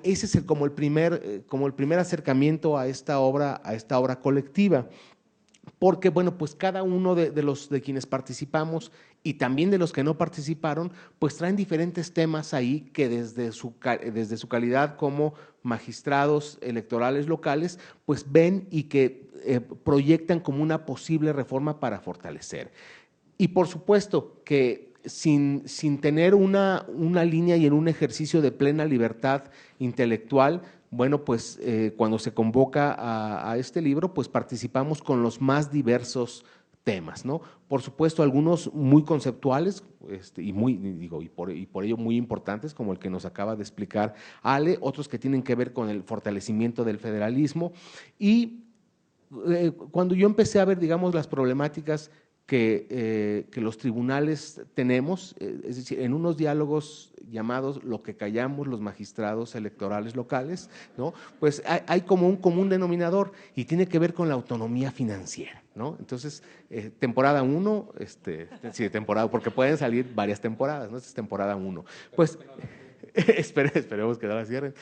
Ese es como el primer acercamiento a esta obra colectiva, porque bueno, pues cada uno de quienes participamos y también de los que no participaron, pues traen diferentes temas ahí que desde su calidad como magistrados electorales locales, pues ven y que proyectan como una posible reforma para fortalecer. Y por supuesto que sin tener una línea y en un ejercicio de plena libertad intelectual, bueno, pues cuando se convoca a este libro, pues participamos con los más diversos temas, ¿no? Por supuesto, algunos muy conceptuales y por ello muy importantes, como el que nos acaba de explicar Ale, otros que tienen que ver con el fortalecimiento del federalismo. Y cuando yo empecé a ver, digamos, las problemáticas que los tribunales tenemos, es decir, en unos diálogos llamados lo que callamos los magistrados electorales locales, ¿no? Pues hay como un común denominador y tiene que ver con la autonomía financiera, ¿no? Entonces, temporada 1, sí, temporada, porque pueden salir varias temporadas, ¿no? Esta es temporada 1. Pues esperemos que no la cierren.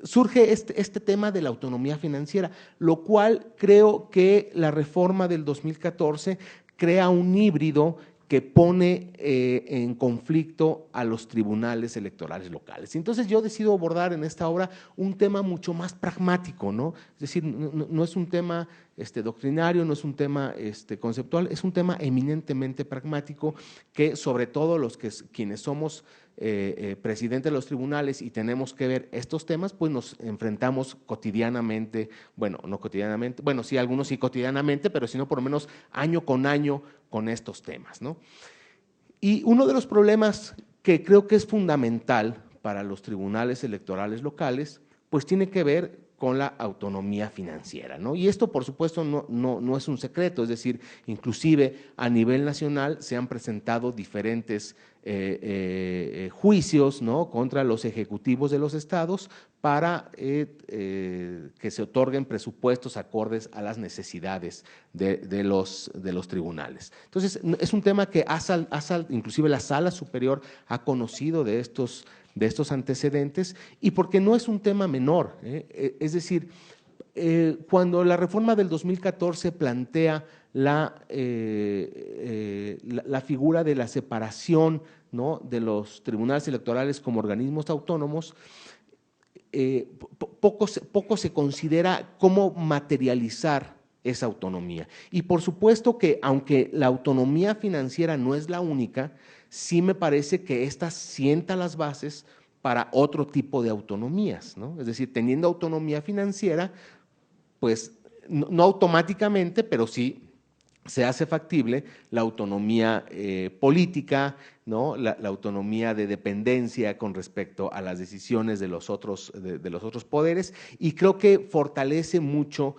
Surge este tema de la autonomía financiera, lo cual creo que la reforma del 2014 crea un híbrido que pone en conflicto a los tribunales electorales locales. Entonces yo decido abordar en esta obra un tema mucho más pragmático, ¿no? Es decir, no es un tema doctrinario, no es un tema conceptual, es un tema eminentemente pragmático que sobre todo quienes somos presidente de los tribunales y tenemos que ver estos temas, pues nos enfrentamos cotidianamente, bueno, no cotidianamente, bueno, sí, algunos sí cotidianamente, pero sino por lo menos año con año con estos temas, ¿no? Y uno de los problemas que creo que es fundamental para los tribunales electorales locales, pues tiene que ver con la autonomía financiera, ¿no? Y esto, por supuesto, no es un secreto, es decir, inclusive a nivel nacional se han presentado diferentes juicios, ¿no?, contra los ejecutivos de los estados para que se otorguen presupuestos acordes a las necesidades de los tribunales. Entonces, es un tema que inclusive la Sala Superior ha conocido de estos antecedentes y porque no es un tema menor, es decir, cuando la reforma del 2014 plantea la figura de la separación, ¿no?, de los tribunales electorales como organismos autónomos, poco se considera cómo materializar esa autonomía. Y por supuesto que aunque la autonomía financiera no es la única, sí me parece que esta sienta las bases para otro tipo de autonomías, ¿no? Es decir, teniendo autonomía financiera, pues no automáticamente, pero sí se hace factible la autonomía política, ¿no?, la autonomía de dependencia con respecto a las decisiones de los otros poderes, y creo que fortalece mucho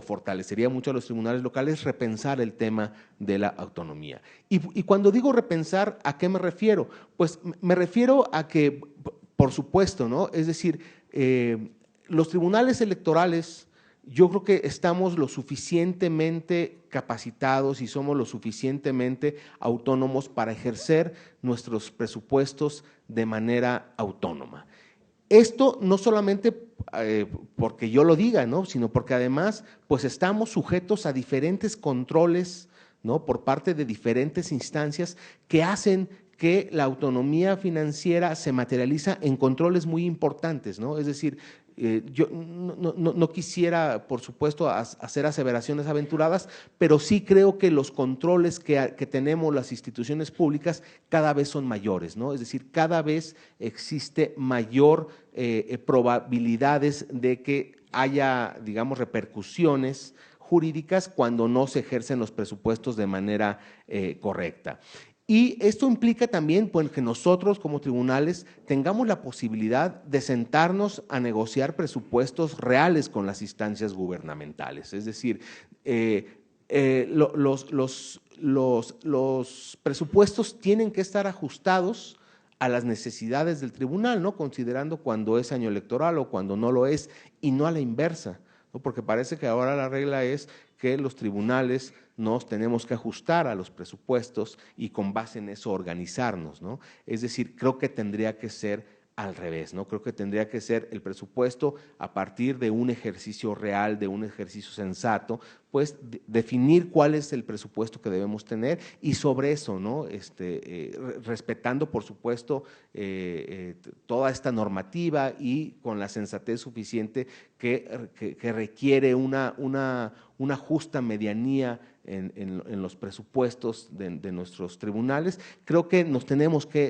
fortalecería mucho a los tribunales locales repensar el tema de la autonomía. Y cuando digo repensar, ¿a qué me refiero? Pues me refiero a que, por supuesto, ¿no?, es decir, los tribunales electorales, yo creo que estamos lo suficientemente capacitados y somos lo suficientemente autónomos para ejercer nuestros presupuestos de manera autónoma. Esto no solamente porque yo lo diga, ¿no?, sino porque además pues estamos sujetos a diferentes controles, ¿no?, por parte de diferentes instancias que hacen que la autonomía financiera se materializa en controles muy importantes, ¿no? Es decir, yo no quisiera, por supuesto, hacer aseveraciones aventuradas, pero sí creo que los controles que tenemos las instituciones públicas cada vez son mayores, ¿no? Es decir, cada vez existe mayor probabilidades de que haya, digamos, repercusiones jurídicas cuando no se ejercen los presupuestos de manera correcta. Y esto implica también, pues, que nosotros como tribunales tengamos la posibilidad de sentarnos a negociar presupuestos reales con las instancias gubernamentales. Es decir, los presupuestos tienen que estar ajustados a las necesidades del tribunal, ¿no?, considerando cuando es año electoral o cuando no lo es, y no a la inversa, ¿no?, porque parece que ahora la regla es que los tribunales nos tenemos que ajustar a los presupuestos y con base en eso organizarnos, ¿no? Es decir, creo que tendría que ser al revés, ¿no? Creo que tendría que ser el presupuesto a partir de un ejercicio real, de un ejercicio sensato, pues definir cuál es el presupuesto que debemos tener y sobre eso, ¿no?, respetando, por supuesto, toda esta normativa y con la sensatez suficiente que requiere una justa medianía en los presupuestos de nuestros tribunales. Creo que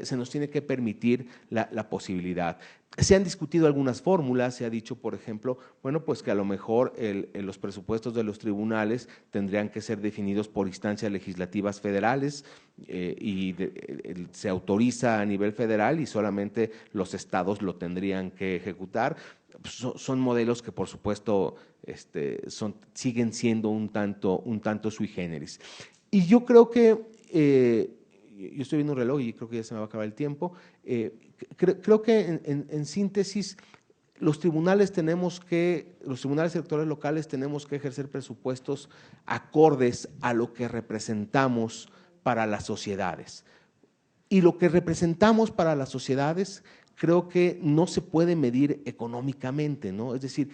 se nos tiene que permitir la posibilidad. Se han discutido algunas fórmulas, se ha dicho, por ejemplo, bueno, pues que a lo mejor los presupuestos de los tribunales tendrían que ser definidos por instancias legislativas federales se autoriza a nivel federal y solamente los estados lo tendrían que ejecutar. Son modelos que, por supuesto, siguen siendo un tanto sui generis. Y yo creo que, yo estoy viendo un reloj y creo que ya se me va a acabar el tiempo, creo que en síntesis, los tribunales electorales locales tenemos que ejercer presupuestos acordes a lo que representamos para las sociedades. Y lo que representamos para las sociedades creo que no se puede medir económicamente, ¿no? Es decir,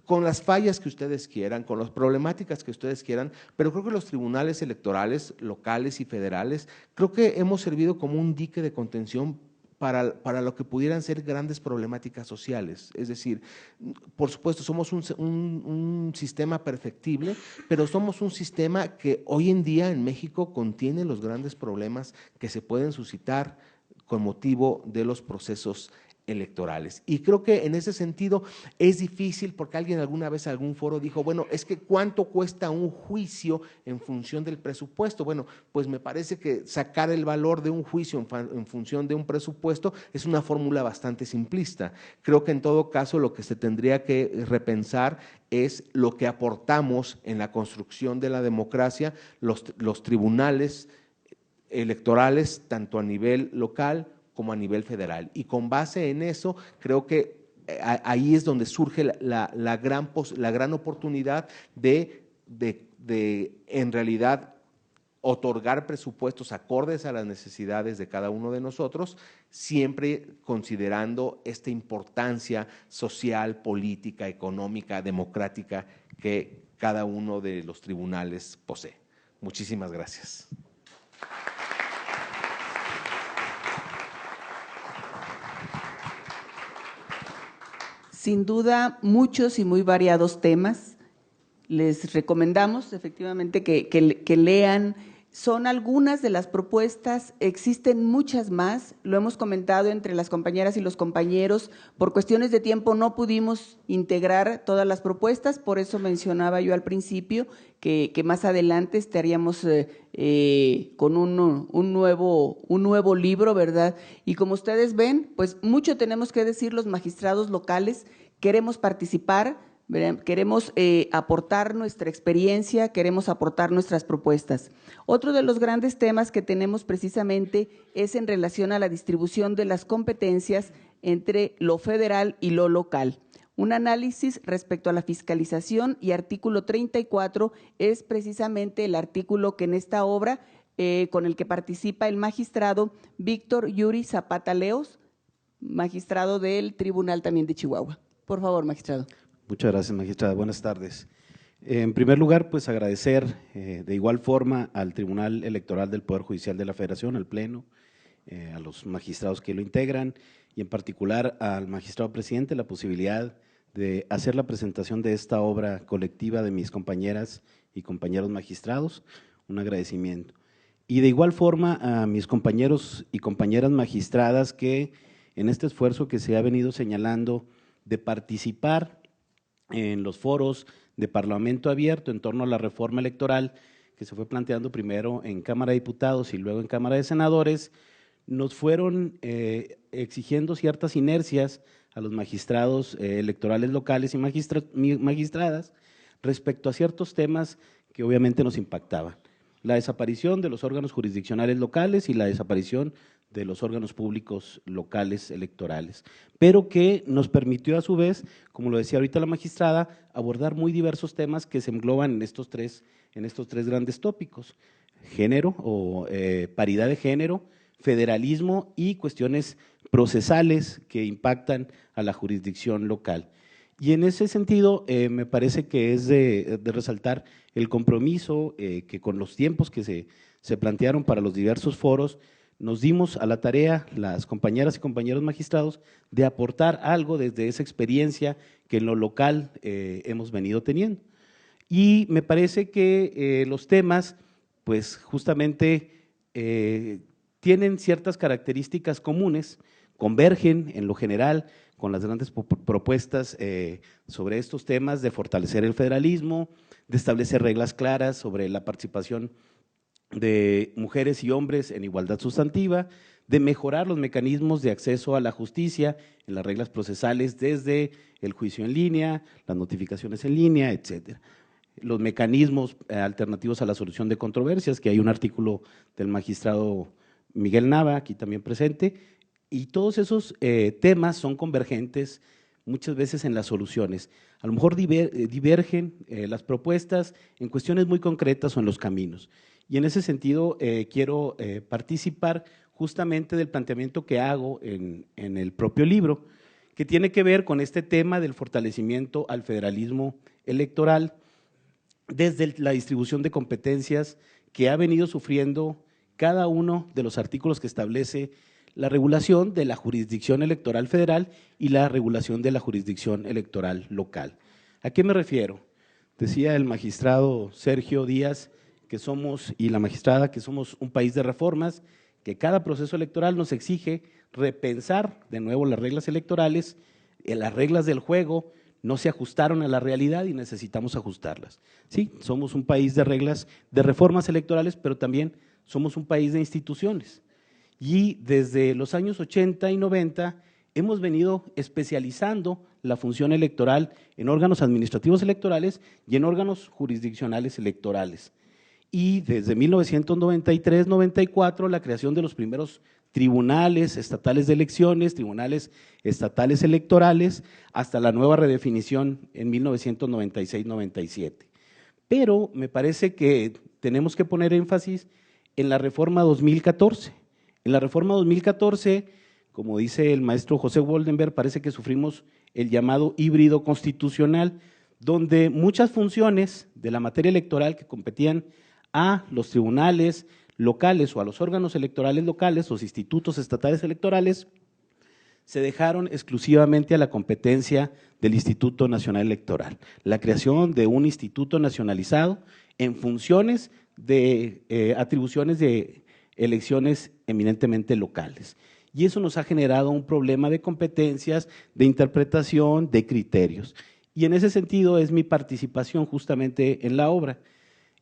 con las fallas que ustedes quieran, con las problemáticas que ustedes quieran, pero creo que los tribunales electorales locales y federales, creo que hemos servido como un dique de contención para lo que pudieran ser grandes problemáticas sociales. Es decir, por supuesto, somos un sistema perfectible, pero somos un sistema que hoy en día en México contiene los grandes problemas que se pueden suscitar con motivo de los procesos electorales. Y creo que en ese sentido es difícil, porque alguien alguna vez en algún foro dijo, bueno, es que ¿cuánto cuesta un juicio en función del presupuesto? Bueno, pues me parece que sacar el valor de un juicio en función de un presupuesto es una fórmula bastante simplista. Creo que en todo caso lo que se tendría que repensar es lo que aportamos en la construcción de la democracia, los tribunales electorales, tanto a nivel local como a nivel federal. Y con base en eso, creo que ahí es donde surge la gran oportunidad de en realidad otorgar presupuestos acordes a las necesidades de cada uno de nosotros, siempre considerando esta importancia social, política, económica, democrática que cada uno de los tribunales posee. Muchísimas gracias. Sin duda, muchos y muy variados temas. Les recomendamos efectivamente que lean. Son algunas de las propuestas, existen muchas más, lo hemos comentado entre las compañeras y los compañeros, por cuestiones de tiempo no pudimos integrar todas las propuestas, por eso mencionaba yo al principio que más adelante estaríamos con un nuevo libro, ¿verdad? Y como ustedes ven, pues mucho tenemos que decir los magistrados locales, queremos participar, queremos aportar nuestra experiencia, queremos aportar nuestras propuestas. Otro de los grandes temas que tenemos precisamente es en relación a la distribución de las competencias entre lo federal y lo local. Un análisis respecto a la fiscalización y artículo 34 es precisamente el artículo que en esta obra con el que participa el magistrado Víctor Yuri Zapata Leos, magistrado del Tribunal también de Chihuahua. Por favor, magistrado. Muchas gracias, magistrada. Buenas tardes. En primer lugar, pues agradecer de igual forma al Tribunal Electoral del Poder Judicial de la Federación, al Pleno, a los magistrados que lo integran y en particular al magistrado presidente la posibilidad de hacer la presentación de esta obra colectiva de mis compañeras y compañeros magistrados, un agradecimiento. Y de igual forma a mis compañeros y compañeras magistradas que en este esfuerzo que se ha venido señalando de participar en los foros de Parlamento Abierto en torno a la reforma electoral que se fue planteando primero en Cámara de Diputados y luego en Cámara de Senadores, nos fueron exigiendo ciertas inercias a los magistrados electorales locales y magistradas respecto a ciertos temas que obviamente nos impactaban. La desaparición de los órganos jurisdiccionales locales y la desaparición de los órganos públicos locales electorales, pero que nos permitió a su vez, como lo decía ahorita la magistrada, abordar muy diversos temas que se engloban en estos tres grandes tópicos: género o paridad de género, federalismo y cuestiones procesales que impactan a la jurisdicción local. Y en ese sentido, me parece que es de resaltar el compromiso que con los tiempos que se plantearon para los diversos foros, nos dimos a la tarea, las compañeras y compañeros magistrados, de aportar algo desde esa experiencia que en lo local hemos venido teniendo. Y me parece que los temas, pues justamente tienen ciertas características comunes, convergen en lo general con las grandes propuestas sobre estos temas de fortalecer el federalismo, de establecer reglas claras sobre la participación de mujeres y hombres en igualdad sustantiva, de mejorar los mecanismos de acceso a la justicia en las reglas procesales desde el juicio en línea, las notificaciones en línea, etcétera. Los mecanismos alternativos a la solución de controversias, que hay un artículo del magistrado Miguel Nava, aquí también presente, y todos esos temas son convergentes muchas veces en las soluciones. A lo mejor divergen las propuestas en cuestiones muy concretas o en los caminos. Y en ese sentido quiero participar justamente del planteamiento que hago en el propio libro, que tiene que ver con este tema del fortalecimiento al federalismo electoral desde la distribución de competencias que ha venido sufriendo cada uno de los artículos que establece la regulación de la jurisdicción electoral federal y la regulación de la jurisdicción electoral local. ¿A qué me refiero? Decía el magistrado Sergio Díaz que somos, y la magistrada, que somos un país de reformas, que cada proceso electoral nos exige repensar de nuevo las reglas electorales, las reglas del juego no se ajustaron a la realidad y necesitamos ajustarlas. Sí, somos un país de reglas, de reformas electorales, pero también somos un país de instituciones. Y desde los años 80 y 90 hemos venido especializando la función electoral en órganos administrativos electorales y en órganos jurisdiccionales electorales. Y desde 1993-94 la creación de los primeros tribunales estatales de elecciones, tribunales estatales electorales, hasta la nueva redefinición en 1996-97. Pero me parece que tenemos que poner énfasis en la reforma 2014. En la reforma 2014, como dice el maestro José Woldenberg, parece que sufrimos el llamado híbrido constitucional, donde muchas funciones de la materia electoral que competían a los tribunales locales o a los órganos electorales locales, los institutos estatales electorales, se dejaron exclusivamente a la competencia del Instituto Nacional Electoral. La creación de un instituto nacionalizado en funciones de atribuciones de elecciones eminentemente locales. Y eso nos ha generado un problema de competencias, de interpretación, de criterios. Y en ese sentido es mi participación justamente en la obra.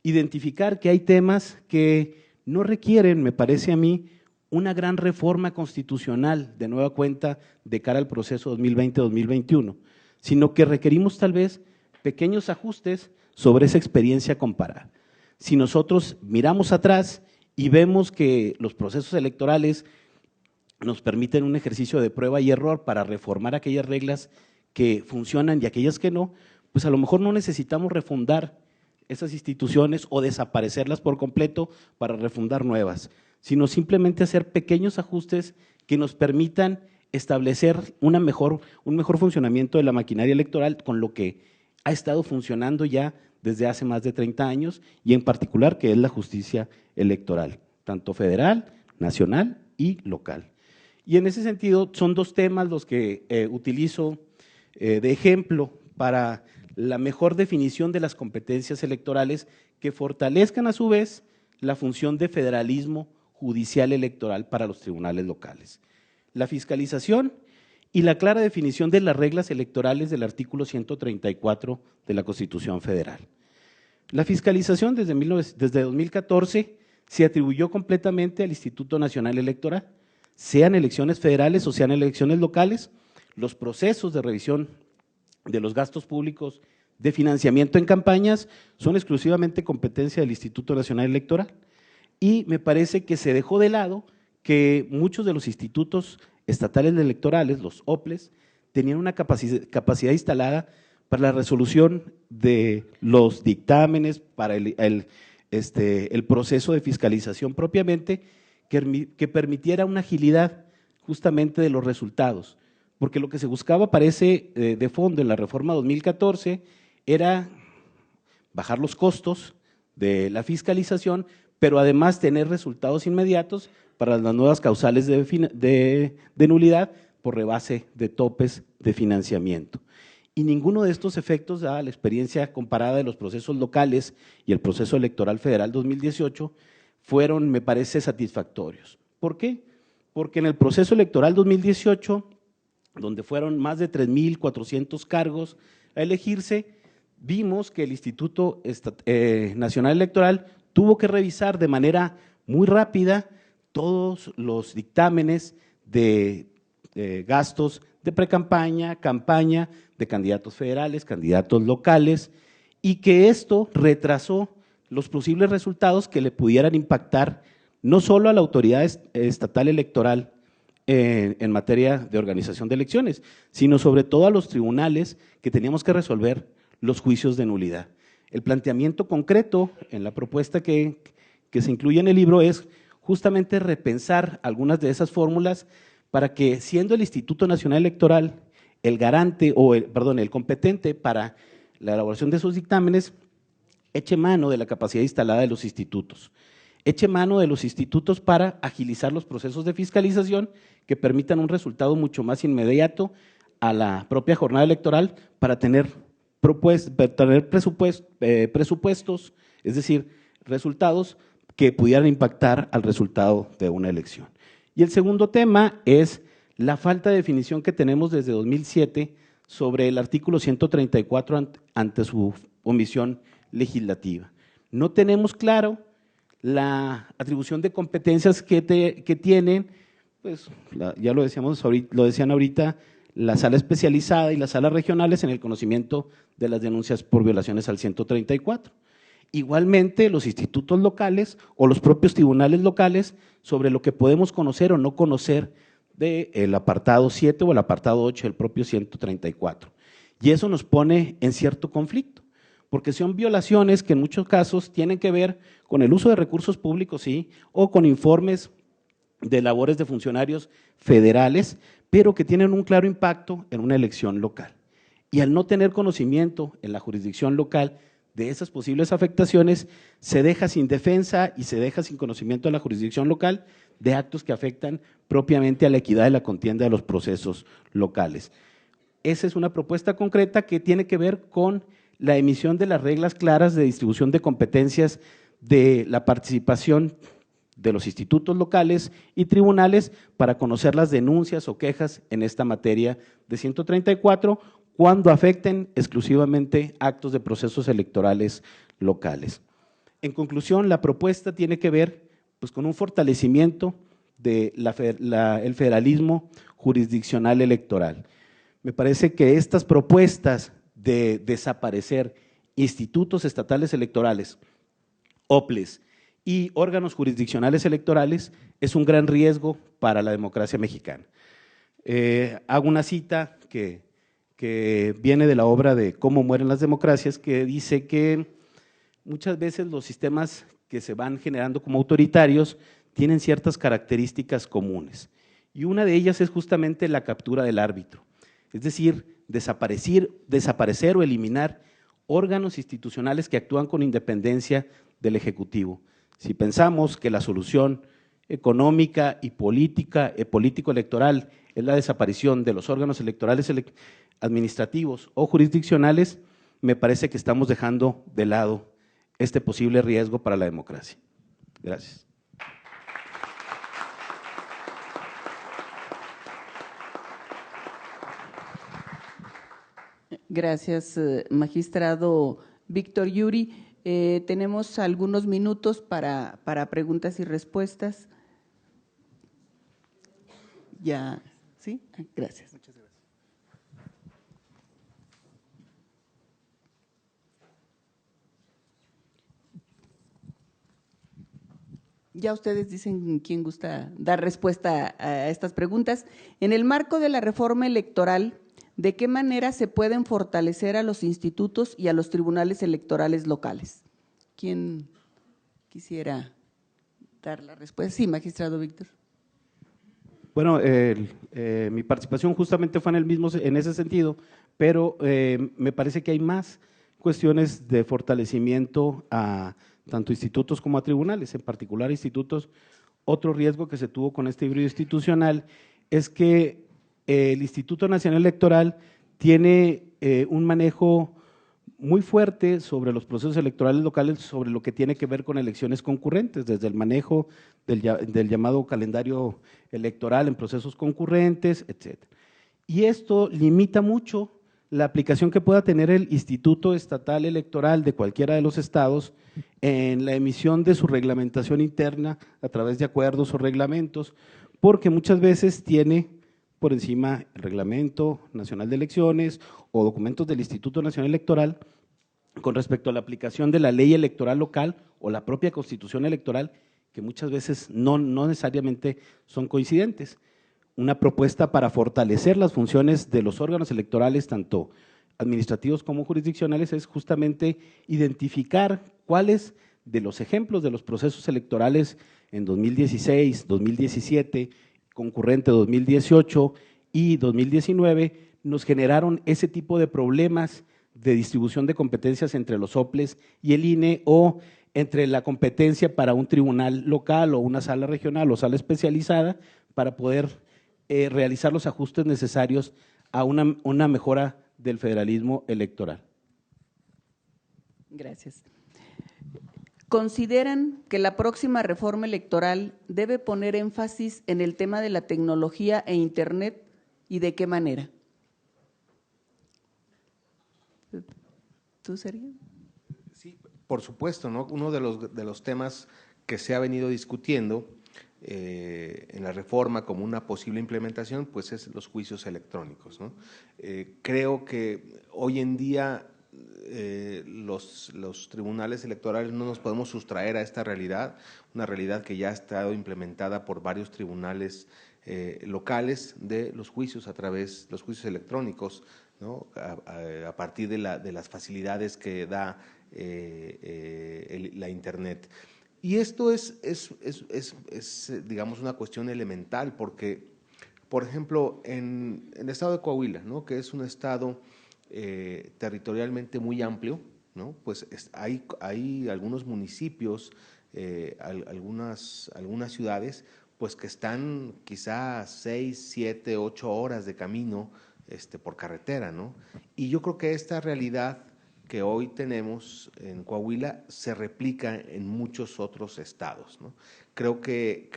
Identificar que hay temas que no requieren, me parece a mí, una gran reforma constitucional de nueva cuenta de cara al proceso 2020-2021, sino que requerimos tal vez pequeños ajustes sobre esa experiencia comparada. Si nosotros miramos atrás y vemos que los procesos electorales nos permiten un ejercicio de prueba y error para reformar aquellas reglas que funcionan y aquellas que no, pues a lo mejor no necesitamos refundar esas instituciones o desaparecerlas por completo para refundar nuevas, sino simplemente hacer pequeños ajustes que nos permitan establecer un mejor funcionamiento de la maquinaria electoral con lo que ha estado funcionando ya desde hace más de 30 años y en particular que es la justicia electoral, tanto federal, nacional y local. Y en ese sentido son dos temas los que utilizo de ejemplo para la mejor definición de las competencias electorales que fortalezcan a su vez la función de federalismo judicial electoral para los tribunales locales. La fiscalización y la clara definición de las reglas electorales del artículo 134 de la Constitución Federal. La fiscalización desde 2014 se atribuyó completamente al Instituto Nacional Electoral, sean elecciones federales o sean elecciones locales, los procesos de revisión de los gastos públicos de financiamiento en campañas son exclusivamente competencia del Instituto Nacional Electoral y me parece que se dejó de lado que muchos de los institutos estatales electorales, los OPLES, tenían una capacidad instalada para la resolución de los dictámenes, para el proceso de fiscalización propiamente, que permitiera una agilidad justamente de los resultados. Porque lo que se buscaba, parece, de fondo en la reforma 2014 era bajar los costos de la fiscalización, pero además tener resultados inmediatos para las nuevas causales de nulidad por rebase de topes de financiamiento. Y ninguno de estos efectos, dada la experiencia comparada de los procesos locales y el proceso electoral federal 2018, fueron, me parece, satisfactorios. ¿Por qué? Porque en el proceso electoral 2018 donde fueron más de 3.400 cargos a elegirse, vimos que el Instituto Nacional Electoral tuvo que revisar de manera muy rápida todos los dictámenes de gastos de precampaña, campaña de candidatos federales, candidatos locales, y que esto retrasó los posibles resultados que le pudieran impactar no solo a la autoridad estatal electoral en materia de organización de elecciones, sino sobre todo a los tribunales que teníamos que resolver los juicios de nulidad. El planteamiento concreto en la propuesta que se incluye en el libro es justamente repensar algunas de esas fórmulas para que, siendo el Instituto Nacional Electoral el garante el competente para la elaboración de esos dictámenes, eche mano de la capacidad instalada de los institutos. Eche mano de los institutos para agilizar los procesos de fiscalización que permitan un resultado mucho más inmediato a la propia jornada electoral para tener presupuestos, es decir, resultados que pudieran impactar al resultado de una elección. Y el segundo tema es la falta de definición que tenemos desde 2007 sobre el artículo 134 ante su omisión legislativa. No tenemos claro la atribución de competencias que tienen, pues ya lo decían ahorita, la sala especializada y las salas regionales en el conocimiento de las denuncias por violaciones al 134. Igualmente, los institutos locales o los propios tribunales locales sobre lo que podemos conocer o no conocer del apartado 7 o el apartado 8 del propio 134. Y eso nos pone en cierto conflicto, porque son violaciones que en muchos casos tienen que ver con el uso de recursos públicos, sí, o con informes de labores de funcionarios federales, pero que tienen un claro impacto en una elección local. Y al no tener conocimiento en la jurisdicción local de esas posibles afectaciones, se deja sin defensa y se deja sin conocimiento de la jurisdicción local de actos que afectan propiamente a la equidad de la contienda de los procesos locales. Esa es una propuesta concreta que tiene que ver con la emisión de las reglas claras de distribución de competencias de la participación de los institutos locales y tribunales para conocer las denuncias o quejas en esta materia de 134 cuando afecten exclusivamente actos de procesos electorales locales. En conclusión, la propuesta tiene que ver pues, con un fortalecimiento del federalismo jurisdiccional electoral. Me parece que estas propuestas de desaparecer institutos estatales electorales, OPLES y órganos jurisdiccionales electorales es un gran riesgo para la democracia mexicana. Hago una cita que viene de la obra de Cómo mueren las democracias, que dice que muchas veces los sistemas que se van generando como autoritarios tienen ciertas características comunes y una de ellas es justamente la captura del árbitro, es decir, desaparecer o eliminar órganos institucionales que actúan con independencia del Ejecutivo. Si pensamos que la solución económica y político-electoral es la desaparición de los órganos electorales administrativos o jurisdiccionales, me parece que estamos dejando de lado este posible riesgo para la democracia. Gracias. Gracias, magistrado Víctor Yuri. Tenemos algunos minutos para preguntas y respuestas. Ya, ¿sí? Gracias. Muchas gracias. Ya ustedes dicen quién gusta dar respuesta a estas preguntas. En el marco de la reforma electoral, ¿de qué manera se pueden fortalecer a los institutos y a los tribunales electorales locales? ¿Quién quisiera dar la respuesta? Sí, magistrado Víctor. Bueno, mi participación justamente fue en ese sentido, pero me parece que hay más cuestiones de fortalecimiento a tanto institutos como a tribunales, en particular institutos. Otro riesgo que se tuvo con este híbrido institucional es que el Instituto Nacional Electoral tiene un manejo muy fuerte sobre los procesos electorales locales, sobre lo que tiene que ver con elecciones concurrentes, desde el manejo del llamado calendario electoral en procesos concurrentes, etcétera. y esto limita mucho la aplicación que pueda tener el Instituto Estatal Electoral de cualquiera de los estados en la emisión de su reglamentación interna a través de acuerdos o reglamentos, porque muchas veces tiene por encima el Reglamento Nacional de Elecciones o documentos del Instituto Nacional Electoral con respecto a la aplicación de la ley electoral local o la propia Constitución Electoral, que muchas veces no necesariamente son coincidentes. Una propuesta para fortalecer las funciones de los órganos electorales, tanto administrativos como jurisdiccionales, es justamente identificar cuáles de los ejemplos de los procesos electorales en 2016, 2017, concurrente 2018 y 2019 nos generaron ese tipo de problemas de distribución de competencias entre los OPLES y el INE, o entre la competencia para un tribunal local o una sala regional o sala especializada para poder realizar los ajustes necesarios a una mejora del federalismo electoral. Gracias. ¿Consideran que la próxima reforma electoral debe poner énfasis en el tema de la tecnología e Internet, y de qué manera? ¿Tú, Sergio? Sí, por supuesto, ¿no? Uno de los temas que se ha venido discutiendo en la reforma como una posible implementación, pues es los juicios electrónicos, ¿no? Creo que hoy en día los tribunales electorales no nos podemos sustraer a esta realidad, una realidad que ya ha estado implementada por varios tribunales locales, de los juicios a través de los juicios electrónicos, ¿no? A partir de las facilidades que da la Internet. Y esto es, digamos, una cuestión elemental, porque, por ejemplo, en el estado de Coahuila, ¿no? Que es un estado territorialmente muy amplio, ¿no? Pues hay algunos municipios, algunas ciudades, pues que están quizá 6, 7, 8 horas de camino por carretera, ¿no? Y yo creo que esta realidad que hoy tenemos en Coahuila se replica en muchos otros estados, ¿no? Creo que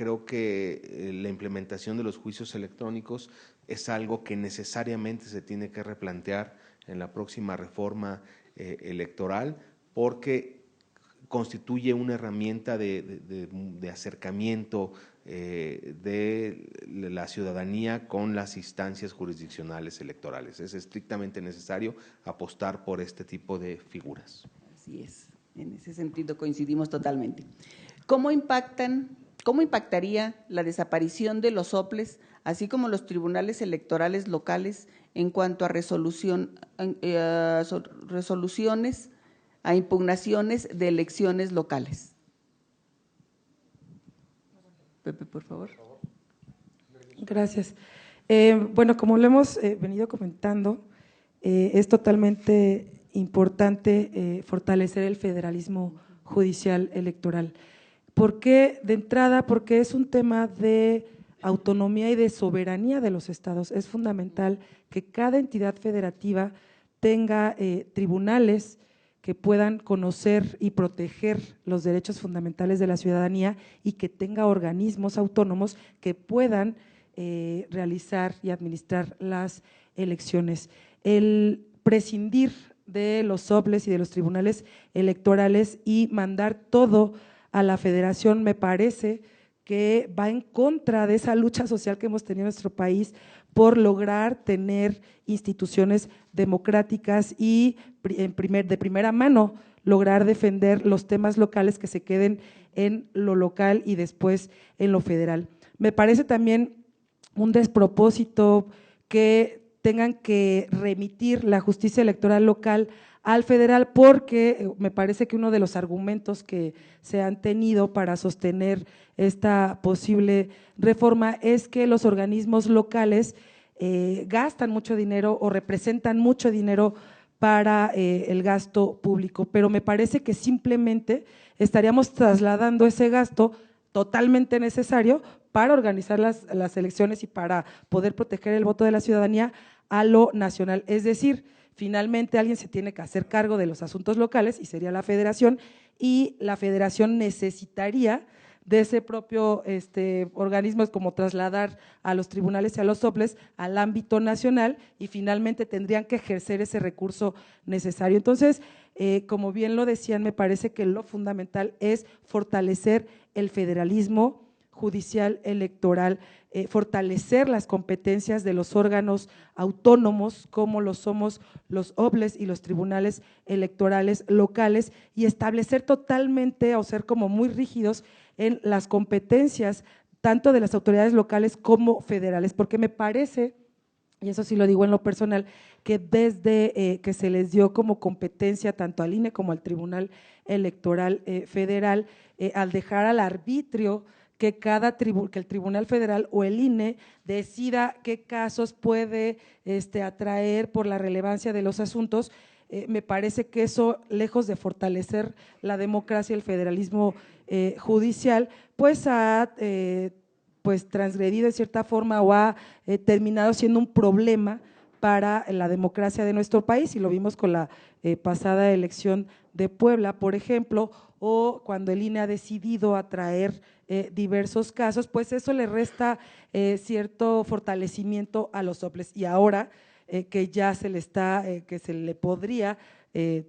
la implementación de los juicios electrónicos es algo que necesariamente se tiene que replantear en la próxima reforma electoral, porque constituye una herramienta de acercamiento de la ciudadanía con las instancias jurisdiccionales electorales. Es estrictamente necesario apostar por este tipo de figuras. Así es, en ese sentido coincidimos totalmente. ¿Cómo impactaría la desaparición de los OPLES, así como los tribunales electorales locales, en cuanto a resoluciones a impugnaciones de elecciones locales? Pepe, por favor. Gracias. Bueno, como lo hemos venido comentando, es totalmente importante fortalecer el federalismo judicial electoral. ¿Por qué? De entrada, porque es un tema de autonomía y de soberanía de los estados. Es fundamental que cada entidad federativa tenga tribunales que puedan conocer y proteger los derechos fundamentales de la ciudadanía, y que tenga organismos autónomos que puedan realizar y administrar las elecciones. El prescindir de los OPLES y de los tribunales electorales y mandar todo a la federación me parece que va en contra de esa lucha social que hemos tenido en nuestro país por lograr tener instituciones democráticas y de primera mano lograr defender los temas locales que se queden en lo local y después en lo federal. Me parece también un despropósito que tengan que remitir la justicia electoral local al federal, porque me parece que uno de los argumentos que se han tenido para sostener esta posible reforma es que los organismos locales gastan mucho dinero o representan mucho dinero para el gasto público, pero me parece que simplemente estaríamos trasladando ese gasto totalmente necesario para organizar las elecciones y para poder proteger el voto de la ciudadanía a lo nacional. Es decir, finalmente alguien se tiene que hacer cargo de los asuntos locales y sería la federación, y la federación necesitaría de ese propio organismo, es como trasladar a los tribunales y a los soples al ámbito nacional y finalmente tendrían que ejercer ese recurso necesario. Entonces, como bien lo decían, me parece que lo fundamental es fortalecer el federalismo judicial electoral, fortalecer las competencias de los órganos autónomos como lo somos los OPLES y los tribunales electorales locales y establecer totalmente o ser como muy rígidos en las competencias tanto de las autoridades locales como federales, porque me parece, y eso sí lo digo en lo personal, que desde que se les dio como competencia tanto al INE como al Tribunal Electoral Federal, al dejar al arbitrio que que el Tribunal Federal o el INE decida qué casos puede atraer por la relevancia de los asuntos, me parece que eso, lejos de fortalecer la democracia y el federalismo judicial, pues ha pues transgredido de cierta forma o ha terminado siendo un problema para la democracia de nuestro país, y lo vimos con la pasada elección de Puebla, por ejemplo, o cuando el INE ha decidido atraer diversos casos, pues eso le resta cierto fortalecimiento a los soples. Y ahora que ya se le que se le podría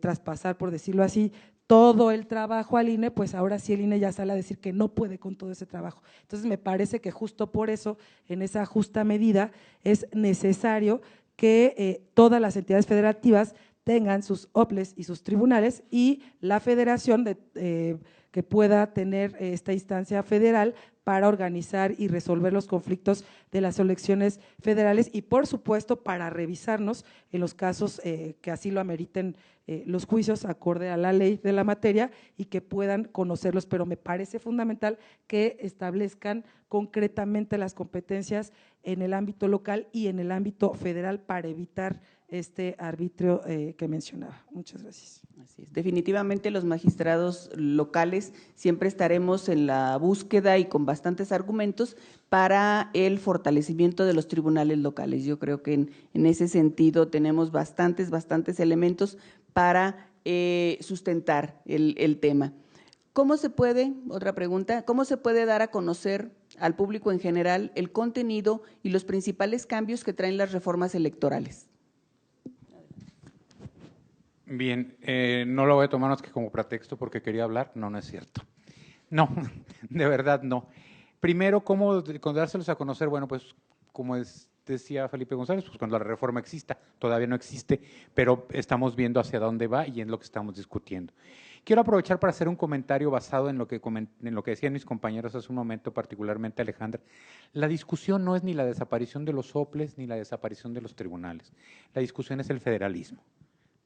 traspasar, por decirlo así, todo el trabajo al INE, pues ahora sí el INE ya sale a decir que no puede con todo ese trabajo. Entonces me parece que justo por eso, en esa justa medida, es necesario que todas las entidades federativas tengan sus OPLES y sus tribunales y la federación que pueda tener esta instancia federal para organizar y resolver los conflictos de las elecciones federales y por supuesto para revisarnos en los casos que así lo ameriten los juicios acorde a la ley de la materia y que puedan conocerlos, pero me parece fundamental que establezcan concretamente las competencias en el ámbito local y en el ámbito federal para evitar este arbitrio que mencionaba. Muchas gracias. Así es. Definitivamente los magistrados locales siempre estaremos en la búsqueda y con bastantes argumentos para el fortalecimiento de los tribunales locales. Yo creo que en ese sentido tenemos bastantes elementos para sustentar el tema. ¿Cómo se puede, otra pregunta, cómo se puede dar a conocer al público en general el contenido y los principales cambios que traen las reformas electorales? Bien, no lo voy a tomar más que como pretexto porque quería hablar. No, no es cierto. No, de verdad no. Primero, ¿cómo dárselos a conocer? Bueno, pues como decía Felipe González, pues cuando la reforma exista, todavía no existe, pero estamos viendo hacia dónde va y en lo que estamos discutiendo. Quiero aprovechar para hacer un comentario basado en lo que decían mis compañeros hace un momento, particularmente Alejandra. La discusión no es ni la desaparición de los OPLES ni la desaparición de los tribunales. La discusión es el federalismo.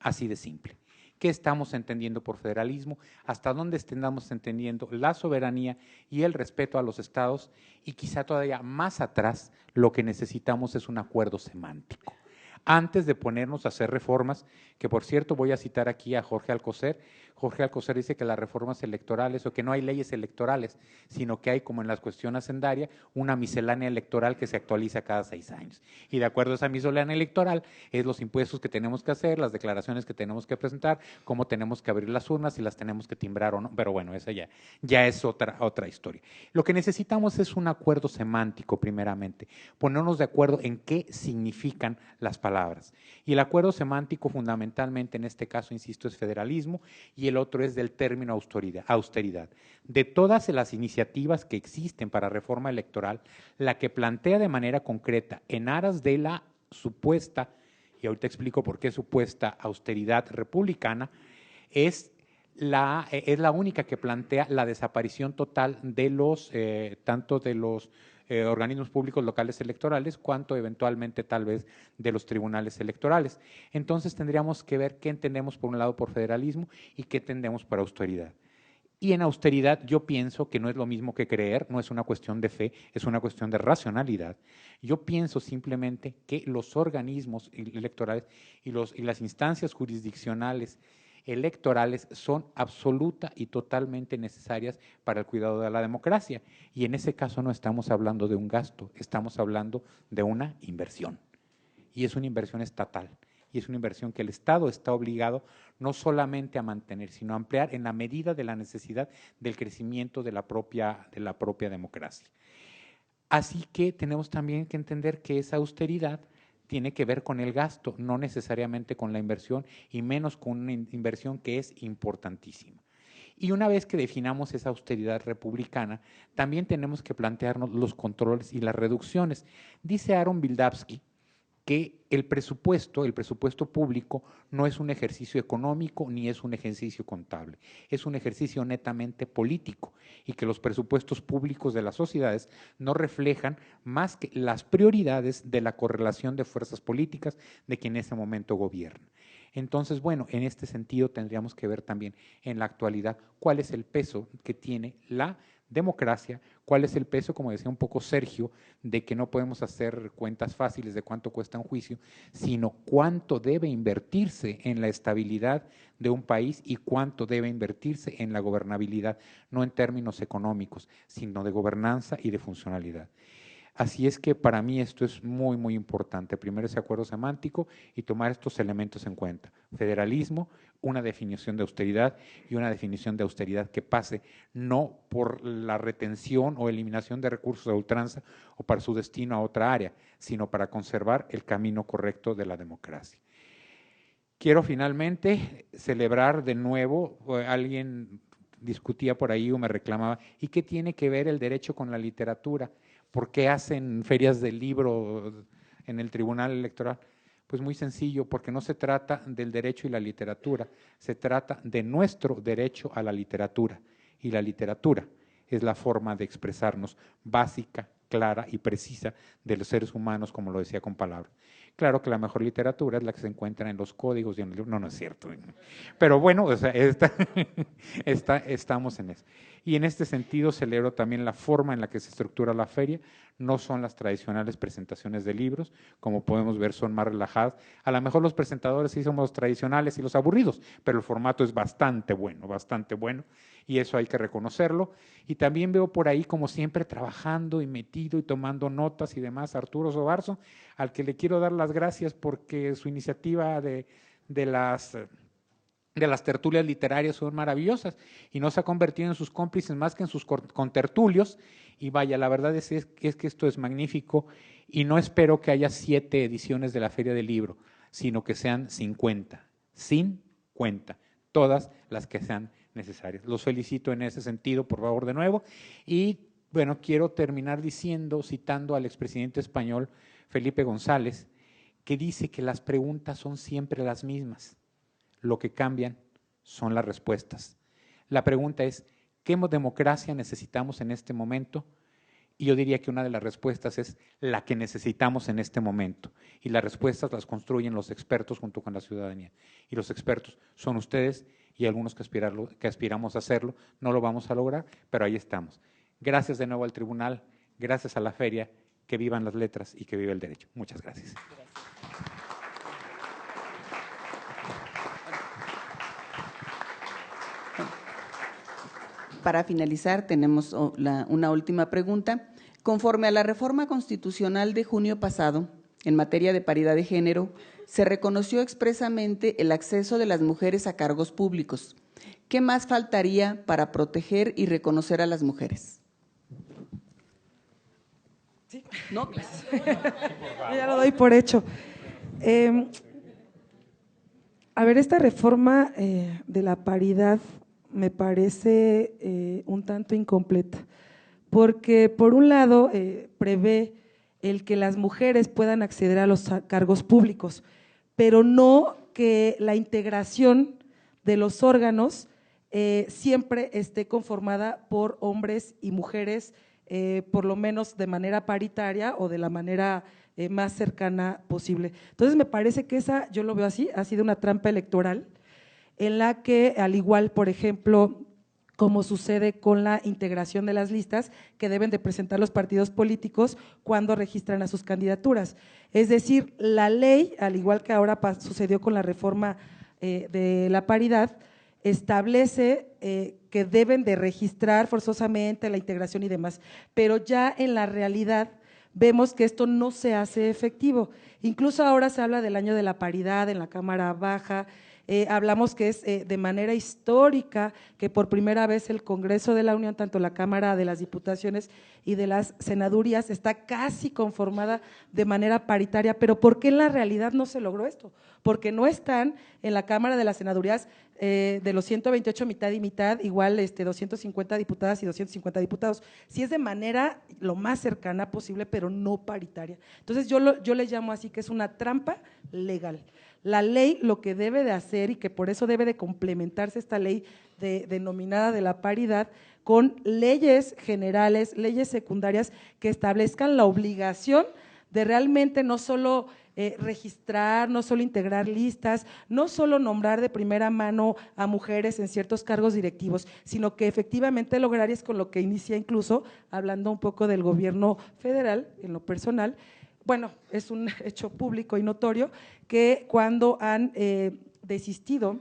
Así de simple. ¿Qué estamos entendiendo por federalismo? ¿Hasta dónde estamos entendiendo la soberanía y el respeto a los estados? Y quizá todavía más atrás, lo que necesitamos es un acuerdo semántico. Antes de ponernos a hacer reformas, que por cierto voy a citar aquí a Jorge Alcocer. Jorge Alcocer dice que las reformas electorales o que no hay leyes electorales, sino que hay, como en la cuestión hacendaria, una miscelánea electoral que se actualiza cada 6 años. Y de acuerdo a esa miscelánea electoral, es los impuestos que tenemos que hacer, las declaraciones que tenemos que presentar, cómo tenemos que abrir las urnas, si las tenemos que timbrar o no. Pero bueno, esa ya es otra historia. Lo que necesitamos es un acuerdo semántico, primeramente, ponernos de acuerdo en qué significan las palabras. Y el acuerdo semántico fundamentalmente en este caso, insisto, es federalismo y el otro es del término austeridad. De todas las iniciativas que existen para reforma electoral, la que plantea de manera concreta en aras de la supuesta, y ahorita explico por qué supuesta austeridad republicana, es la única que plantea la desaparición total de los, tanto de los organismos públicos locales electorales, cuanto eventualmente tal vez de los tribunales electorales. Entonces tendríamos que ver qué entendemos por un lado por federalismo y qué entendemos por austeridad. Y en austeridad yo pienso que no es lo mismo que creer, no es una cuestión de fe, es una cuestión de racionalidad. Yo pienso simplemente que los organismos electorales y las instancias jurisdiccionales electorales son absoluta y totalmente necesarias para el cuidado de la democracia. Y en ese caso no estamos hablando de un gasto, estamos hablando de una inversión. Y es una inversión estatal y es una inversión que el Estado está obligado no solamente a mantener, sino a ampliar en la medida de la necesidad del crecimiento de la propia democracia. Así que tenemos también que entender que esa austeridad tiene que ver con el gasto, no necesariamente con la inversión y menos con una inversión que es importantísima. Y una vez que definamos esa austeridad republicana, también tenemos que plantearnos los controles y las reducciones. Dice Aaron Wildavsky que el presupuesto público no es un ejercicio económico ni es un ejercicio contable, es un ejercicio netamente político y que los presupuestos públicos de las sociedades no reflejan más que las prioridades de la correlación de fuerzas políticas de quien en ese momento gobierna. Entonces, bueno, en este sentido tendríamos que ver también en la actualidad cuál es el peso que tiene la democracia, cuál es el peso, como decía un poco Sergio, de que no podemos hacer cuentas fáciles de cuánto cuesta un juicio, sino cuánto debe invertirse en la estabilidad de un país y cuánto debe invertirse en la gobernabilidad, no en términos económicos, sino de gobernanza y de funcionalidad. Así es que para mí esto es muy, muy importante. Primero ese acuerdo semántico y tomar estos elementos en cuenta. Federalismo, una definición de austeridad y una definición de austeridad que pase no por la retención o eliminación de recursos a ultranza o para su destino a otra área, sino para conservar el camino correcto de la democracia. Quiero finalmente celebrar de nuevo, alguien discutía por ahí o me reclamaba, ¿y qué tiene que ver el derecho con la literatura? ¿Por qué hacen ferias del libro en el Tribunal Electoral? Pues muy sencillo, porque no se trata del derecho y la literatura, se trata de nuestro derecho a la literatura. Y la literatura es la forma de expresarnos básica, clara y precisa de los seres humanos, como lo decía con palabras. Claro que la mejor literatura es la que se encuentra en los códigos y en el... No es cierto. Pero bueno, o sea, estamos en eso. Y en este sentido celebro también la forma en la que se estructura la feria. No son las tradicionales presentaciones de libros, como podemos ver son más relajadas. A lo mejor los presentadores sí somos los tradicionales y los aburridos, pero el formato es bastante bueno, y eso hay que reconocerlo. Y también veo por ahí, como siempre, trabajando y metido y tomando notas y demás, Arturo Sobarzo, al que le quiero dar las gracias porque su iniciativa de las tertulias literarias son maravillosas y no se ha convertido en sus cómplices más que en sus contertulios. Y vaya, la verdad es que esto es magnífico y no espero que haya 7 ediciones de la Feria del Libro, sino que sean 50, todas las que sean necesarias. Los felicito en ese sentido, por favor, de nuevo. Y bueno, quiero terminar citando al expresidente español Felipe González, que dice que las preguntas son siempre las mismas. Lo que cambian son las respuestas. La pregunta es, ¿qué democracia necesitamos en este momento? Y yo diría que una de las respuestas es la que necesitamos en este momento. Y las respuestas las construyen los expertos junto con la ciudadanía. Y los expertos son ustedes y algunos que aspiramos a hacerlo. No lo vamos a lograr, pero ahí estamos. Gracias de nuevo al tribunal, gracias a la feria, que vivan las letras y que viva el derecho. Muchas gracias. Para finalizar, tenemos una última pregunta. Conforme a la reforma constitucional de junio pasado, en materia de paridad de género, se reconoció expresamente el acceso de las mujeres a cargos públicos. ¿Qué más faltaría para proteger y reconocer a las mujeres? Sí. No, claro. Ya lo doy por hecho. A ver, esta reforma de la paridad me parece un tanto incompleta, porque por un lado prevé el que las mujeres puedan acceder a los cargos públicos, pero no que la integración de los órganos siempre esté conformada por hombres y mujeres, por lo menos de manera paritaria o de la manera más cercana posible. Entonces me parece que esa, yo lo veo así, ha sido una trampa electoral en la que, al igual, por ejemplo, como sucede con la integración de las listas que deben de presentar los partidos políticos cuando registran a sus candidaturas. Es decir, la ley, al igual que ahora sucedió con la reforma de la paridad, establece que deben de registrar forzosamente la integración y demás, pero ya en la realidad vemos que esto no se hace efectivo. Incluso ahora se habla del año de la paridad en la Cámara Baja. Hablamos que es de manera histórica que por primera vez el Congreso de la Unión, tanto la Cámara de las Diputaciones y de las senadurías, está casi conformada de manera paritaria. Pero ¿por qué en la realidad no se logró esto? Porque no están en la Cámara de las Senadurías de los 128 mitad y mitad, igual 250 diputadas y 250 diputados. Sí es de manera lo más cercana posible, pero no paritaria. Entonces yo le llamo así que es una trampa legal. La ley lo que debe de hacer, y que por eso debe de complementarse esta ley denominada de la paridad, con leyes generales, leyes secundarias que establezcan la obligación de realmente no solo registrar, no solo integrar listas, no solo nombrar de primera mano a mujeres en ciertos cargos directivos, sino que efectivamente lograr, y es con lo que inicia incluso, hablando un poco del gobierno federal en lo personal. Bueno, es un hecho público y notorio que cuando han desistido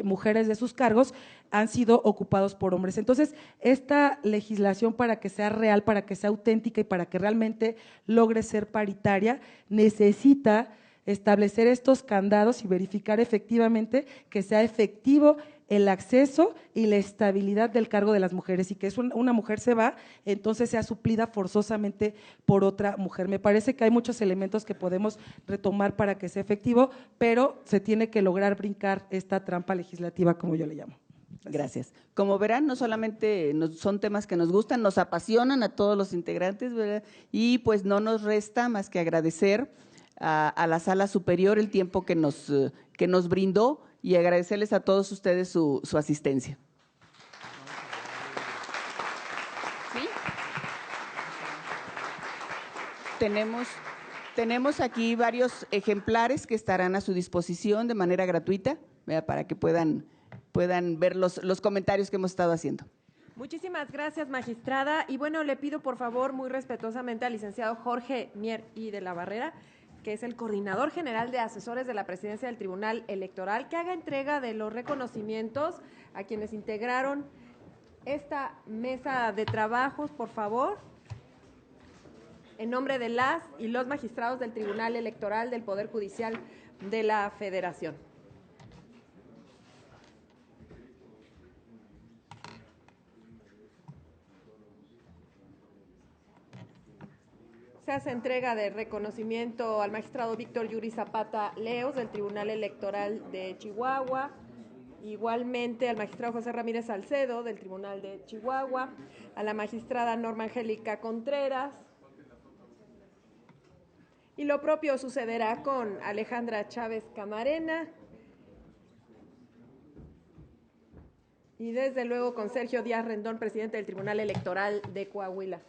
mujeres de sus cargos, han sido ocupados por hombres. Entonces, esta legislación, para que sea real, para que sea auténtica y para que realmente logre ser paritaria, necesita establecer estos candados y verificar efectivamente que sea efectivo el acceso y la estabilidad del cargo de las mujeres, y que es una mujer se va, entonces sea suplida forzosamente por otra mujer. Me parece que hay muchos elementos que podemos retomar para que sea efectivo, pero se tiene que lograr brincar esta trampa legislativa, como yo le llamo. Gracias. Como verán, no solamente son temas que nos gustan, nos apasionan a todos los integrantes, ¿verdad? Y pues no nos resta más que agradecer a la Sala Superior el tiempo que nos brindó, y agradecerles a todos ustedes su asistencia. ¿Sí? Tenemos aquí varios ejemplares que estarán a su disposición de manera gratuita, ¿verdad? Para que puedan ver los comentarios que hemos estado haciendo. Muchísimas gracias, magistrada. Y bueno, le pido por favor muy respetuosamente al licenciado Jorge Mier y de la Barrera, que es el coordinador general de asesores de la presidencia del Tribunal Electoral, que haga entrega de los reconocimientos a quienes integraron esta mesa de trabajos, por favor, en nombre de las y los magistrados del Tribunal Electoral del Poder Judicial de la Federación. Se hace entrega de reconocimiento al magistrado Víctor Yuri Zapata Leos del Tribunal Electoral de Chihuahua, igualmente al magistrado José Ramírez Salcedo del Tribunal de Chihuahua, a la magistrada Norma Angélica Contreras, y lo propio sucederá con Alejandra Chávez Camarena y desde luego con Sergio Díaz Rendón, presidente del Tribunal Electoral de Coahuila.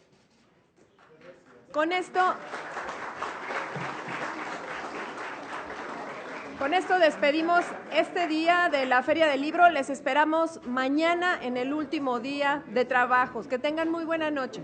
Con esto despedimos este día de la Feria del Libro. Les esperamos mañana en el último día de trabajos. Que tengan muy buena noche.